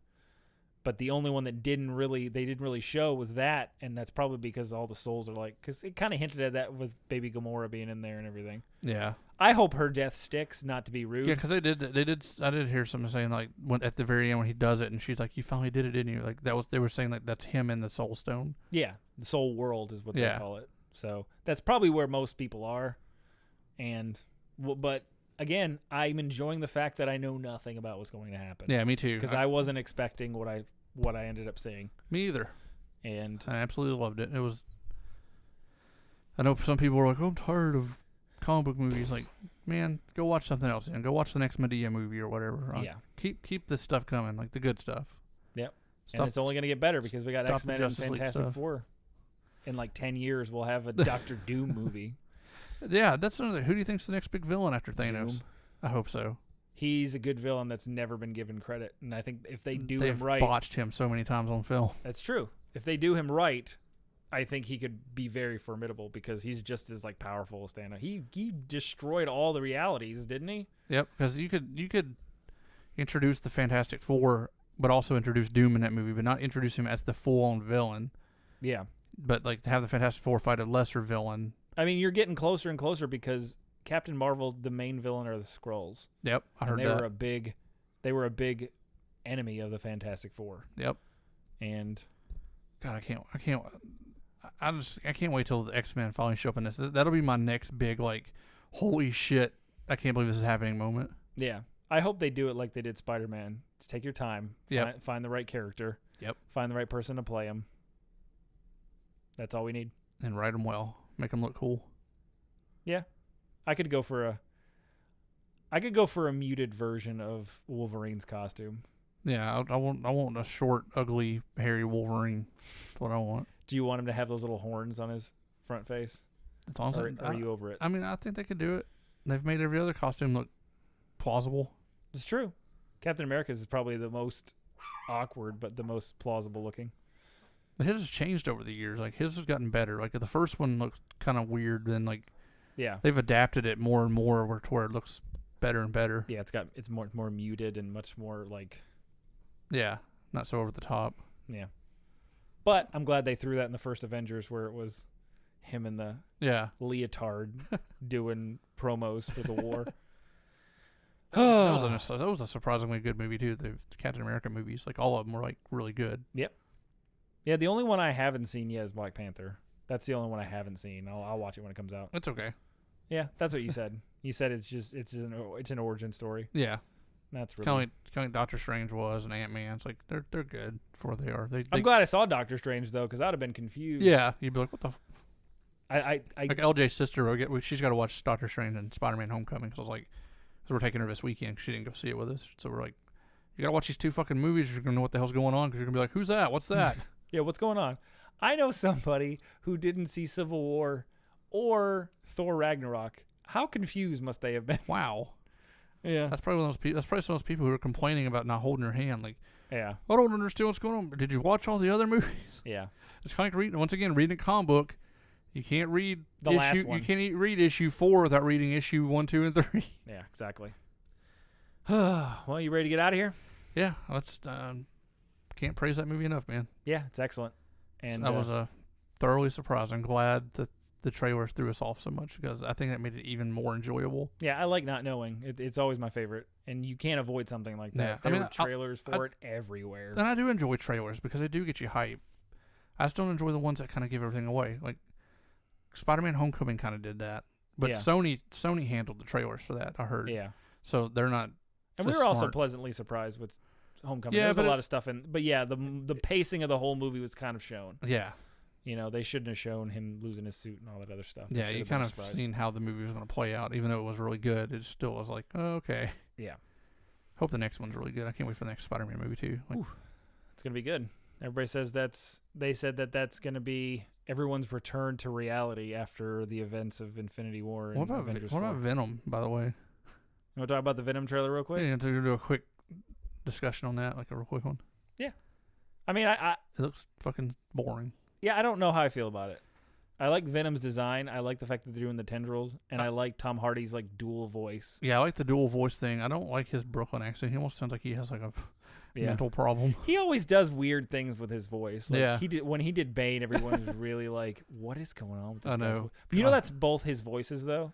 But the only one that they didn't really show was that, and that's probably because all the souls are like, because it kind of hinted at that with Baby Gamora being in there and everything. Yeah. I hope her death sticks, not to be rude. Yeah, because they did. I did hear someone saying like at the very end when he does it, and she's like, "You finally did it, didn't you?" Like they were saying like that's him in the Soul Stone. Yeah, the Soul World is what they call it. So that's probably where most people are, but again, I'm enjoying the fact that I know nothing about what's going to happen. Yeah, me too. Because I wasn't expecting what I ended up seeing. Me either. And I absolutely loved it. It was. I know some people were like, "Oh, I'm tired of comic book movies." Like, man, go watch something else. And go watch the next Medea movie or whatever. Yeah. Keep this stuff coming, like the good stuff. Yep. And it's only going to get better because we got X-Men and Fantastic Four. In like 10 years, we'll have a Doctor Doom movie. Yeah, that's another. Who do you think's the next big villain after Thanos? Doom. I hope so. He's a good villain that's never been given credit, and I think if they've him right, botched him so many times on film. That's true. If they do him right, I think he could be very formidable because he's just as like powerful as Thanos. He destroyed all the realities, didn't he? Yep. Because you could introduce the Fantastic Four, but also introduce Doom in that movie, but not introduce him as the full-on villain. Yeah. But like to have the Fantastic Four fight a lesser villain. I mean, you're getting closer and closer because Captain Marvel, the main villain, are the Skrulls. Yep, I heard they that. They were a big enemy of the Fantastic Four. Yep. And God, I can't wait till the X-Men finally show up in this. That'll be my next big like, holy shit, I can't believe this is happening moment. Yeah, I hope they do it like they did Spider-Man. Just take your time. Yep. Find the right character. Yep. Find the right person to play him. That's all we need. And write them well. Make them look cool. Yeah. I could go for a muted version of Wolverine's costume. Yeah, I want a short, ugly, hairy Wolverine. That's what I want. Do you want him to have those little horns on his front face? That's awesome. Or are you over it? I mean, I think they could do it. They've made every other costume look plausible. It's true. Captain America's is probably the most awkward, but the most plausible looking. But his has changed over the years. Like, his has gotten better. Like, the first one looked kind of weird, then, like, they've adapted it more and more to where it looks better and better. Yeah, it's more muted and much more, like... Yeah, not so over the top. Yeah. But I'm glad they threw that in the first Avengers where it was him in the leotard doing promos for the war. that was a surprisingly good movie, too. The Captain America movies, like, all of them were, like, really good. Yep. Yeah, the only one I haven't seen yet is Black Panther. That's the only one I haven't seen. I'll watch it when it comes out. It's okay. Yeah, that's what you said. You said it's an origin story. Yeah. That's really kind of like Doctor Strange was and Ant-Man. It's like they're good for what they are. I'm glad I saw Doctor Strange though, because I'd have been confused. Yeah, you'd be like, what the? Like LJ's sister, she's got to watch Doctor Strange and Spider-Man: Homecoming. So I was like, so we're taking her this weekend. 'Cause she didn't go see it with us. So we're like, you gotta watch these two fucking movies. You're gonna know what the hell's going on because you're gonna be like, who's that? What's that? Yeah, what's going on? I know somebody who didn't see Civil War or Thor Ragnarok. How confused must they have been? Wow. Yeah, that's probably one of those people. That's probably some of those people who are complaining about not holding your hand. Like, yeah, I don't understand what's going on. Did you watch all the other movies? Yeah, it's kind of like reading a comic book. You can't read the last one. You can't read issue 4 without reading issue 1, 2, and 3. Yeah, exactly. Well, you ready to get out of here? Yeah, let's. Can't praise that movie enough, man. Yeah, it's excellent. And that was thoroughly surprised. I'm glad that the trailers threw us off so much because I think that made it even more enjoyable. Yeah, I like not knowing. It's always my favorite, and you can't avoid something like that. Yeah. There were trailers for it everywhere. And I do enjoy trailers because they do get you hype. I just don't enjoy the ones that kind of give everything away. Like Spider-Man: Homecoming kind of did that, but Sony handled the trailers for that. I heard. Yeah. So they're not. And we were also pleasantly surprised with Homecoming. Yeah, there was a lot of stuff in, but yeah, the pacing of the whole movie was kind of shown. Yeah. You know, they shouldn't have shown him losing his suit and all that other stuff. Yeah, you kind of seen how the movie was going to play out. Even though it was really good, it still was like, oh, okay. Yeah. Hope the next one's really good. I can't wait for the next Spider-Man movie, too. Like, it's going to be good. Everybody says they said that's going to be everyone's return to reality after the events of Infinity War and Avengers 4. What about Venom, by the way? You want to talk about the Venom trailer real quick? Yeah, to do a quick discussion on that, like a real quick one. Yeah. I mean, it looks fucking boring. Yeah, I don't know how I feel about it. I like Venom's design. I like the fact that they're doing the tendrils, and I like Tom Hardy's like dual voice. Yeah, I like the dual voice thing. I don't like his Brooklyn accent. He almost sounds like he has like a mental problem. He always does weird things with his voice. Like, yeah. When he did Bane, everyone was really like, "What is going on with this?" I know. But you know that's both his voices though.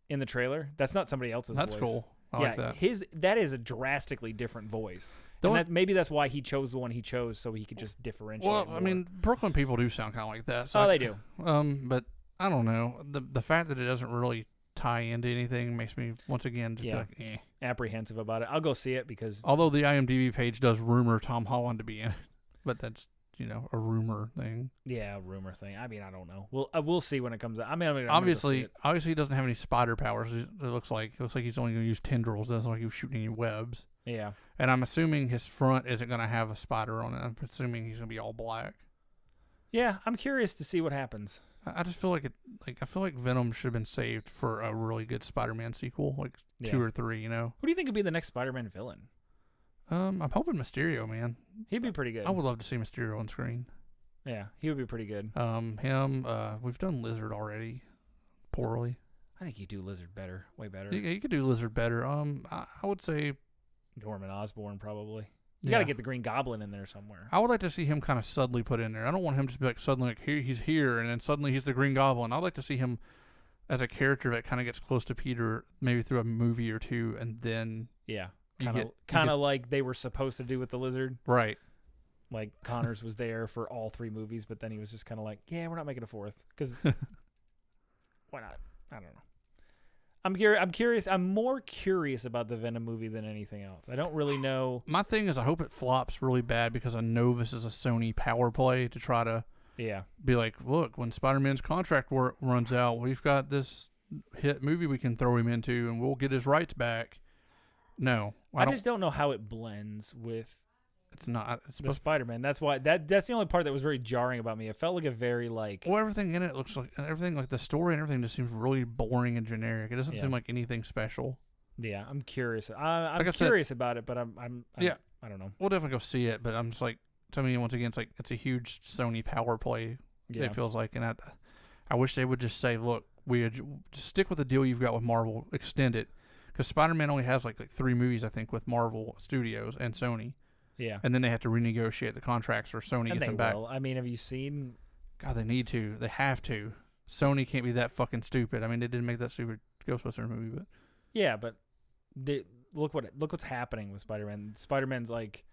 In the trailer, that's not somebody else's voice. That's cool. I like that. That is a drastically different voice. Maybe that's why he chose the one he chose, so he could just differentiate. Well, I mean, Brooklyn people do sound kind of like that. So they do. But I don't know. The fact that it doesn't really tie into anything makes me once again just be like, eh. Apprehensive about it. I'll go see it because although the IMDb page does rumor Tom Holland to be in it, but that's a rumor thing. Yeah, a rumor thing. I mean, I don't know. We'll see when it comes out. I mean, obviously he doesn't have any spider powers. It looks like he's only going to use tendrils. It doesn't look like he was shooting any webs. Yeah. And I'm assuming his front isn't going to have a spider on it. I'm assuming he's going to be all black. Yeah, I'm curious to see what happens. I just feel like I feel like Venom should have been saved for a really good Spider-Man sequel, like 2 or 3. Who do you think would be the next Spider-Man villain? I'm hoping Mysterio, man. He'd be pretty good. I would love to see Mysterio on screen. Yeah, he would be pretty good. We've done Lizard already, poorly. I think you do Lizard better, way better. Yeah, you could do Lizard better. I would say Norman Osborn probably. You got to get the Green Goblin in there somewhere. I would like to see him kind of suddenly put in there. I don't want him to be like suddenly like he's here and then suddenly he's the Green Goblin. I'd like to see him as a character that kind of gets close to Peter, maybe through a movie or two, and then kind of like they were supposed to do with the Lizard, right? Like Connors was there for all 3 movies, but then he was just kind of like, yeah, we're not making a 4th because why not? I don't know. I'm curious. I'm more curious about the Venom movie than anything else. I don't really know. My thing is, I hope it flops really bad because I know this is a Sony power play to try to be like, look, when Spider-Man's contract runs out, we've got this hit movie we can throw him into, and we'll get his rights back. No, I just don't know how it blends with. It's not. It's the Spider-Man. That's why. That's the only part that was very jarring about me. It felt like a very Well, everything in it looks like everything, like the story and everything, just seems really boring and generic. It doesn't seem like anything special. Yeah, I'm curious. I'm curious about it, but I don't know. We'll definitely go see it, but I'm just like, to me, once again, it's like it's a huge Sony power play. Yeah. It feels like, and I wish they would just say, look, just stick with the deal you've got with Marvel, extend it, because Spider-Man only has like 3 movies, I think, with Marvel Studios and Sony. Yeah. And then they have to renegotiate the contracts, or Sony gets them back. I mean, have you seen? God, they need to. They have to. Sony can't be that fucking stupid. I mean, they didn't make that stupid Ghostbusters movie, but yeah, but look what's happening with Spider-Man. Spider-Man's like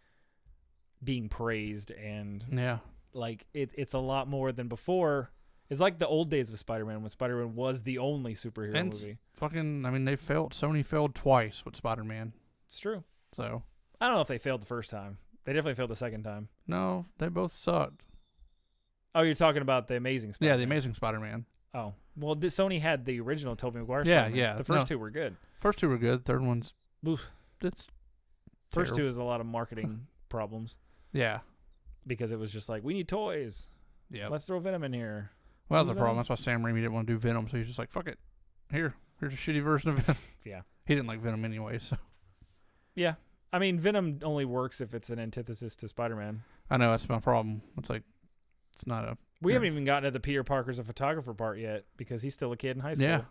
being praised, and like it's a lot more than before. It's like the old days of Spider-Man when Spider-Man was the only superhero movie. Fucking, I mean, Sony failed twice with Spider-Man. It's true. So I don't know if they failed the first time. They definitely failed the second time. No, they both sucked. Oh, you're talking about the Amazing Spider-Man. Yeah, the Amazing Spider-Man. Oh, well, Sony had the original Tobey Maguire Spider-Man. Yeah. The first 2 were good. First 2 were good. Third one's... Oof. It's First 2 is a lot of marketing problems. Yeah. Because it was just like, we need toys. Yeah. Let's throw Venom in here. Well, that's the problem. That's why Sam Raimi didn't want to do Venom, so he's just like, fuck it. Here's a shitty version of Venom. Yeah. He didn't like Venom anyway, so... Yeah. I mean, Venom only works if it's an antithesis to Spider-Man. I know, that's my problem. It's like, it's not a... We haven't even gotten to the Peter Parker's a photographer part yet, because he's still a kid in high school. Yeah.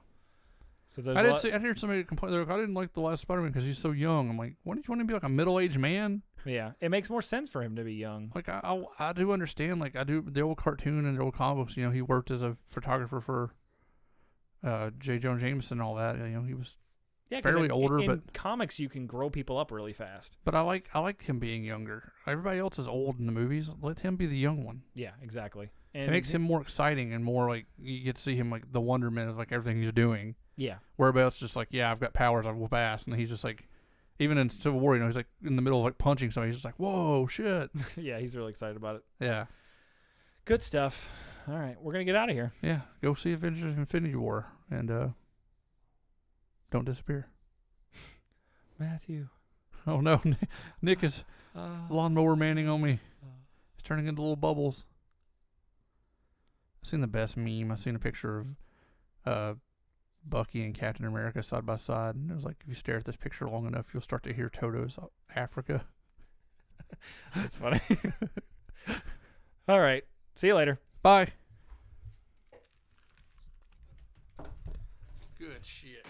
So there's I heard somebody complain, they're like, I didn't like the last Spider-Man because he's so young. I'm like, why don't you want to be like a middle-aged man? Yeah. It makes more sense for him to be young. Like, I do understand, like, I do the old cartoon and the old comic books, he worked as a photographer for J. Jonah Jameson and all that. He was fairly older, but... In comics, you can grow people up really fast. But I like him being younger. Everybody else is old in the movies. Let him be the young one. Yeah, exactly. And it makes him more exciting and more like you get to see him like the wonderment of like everything he's doing. Yeah. Whereabouts just like, yeah, I've got powers, I whoop ass, and he's just like, even in Civil War, he's like in the middle of like punching somebody, he's just like, whoa, shit. Yeah, he's really excited about it. Yeah. Good stuff. All right, we're gonna get out of here. Yeah, go see Avengers Infinity War and don't disappear. Matthew. Oh no, Nick is lawnmower manning on me. He's turning into little bubbles. I've seen the best meme. I've seen a picture of Bucky and Captain America side by side, and it was like, if you stare at this picture long enough, you'll start to hear Toto's Africa. That's funny. All right. See you later. Bye. Good shit.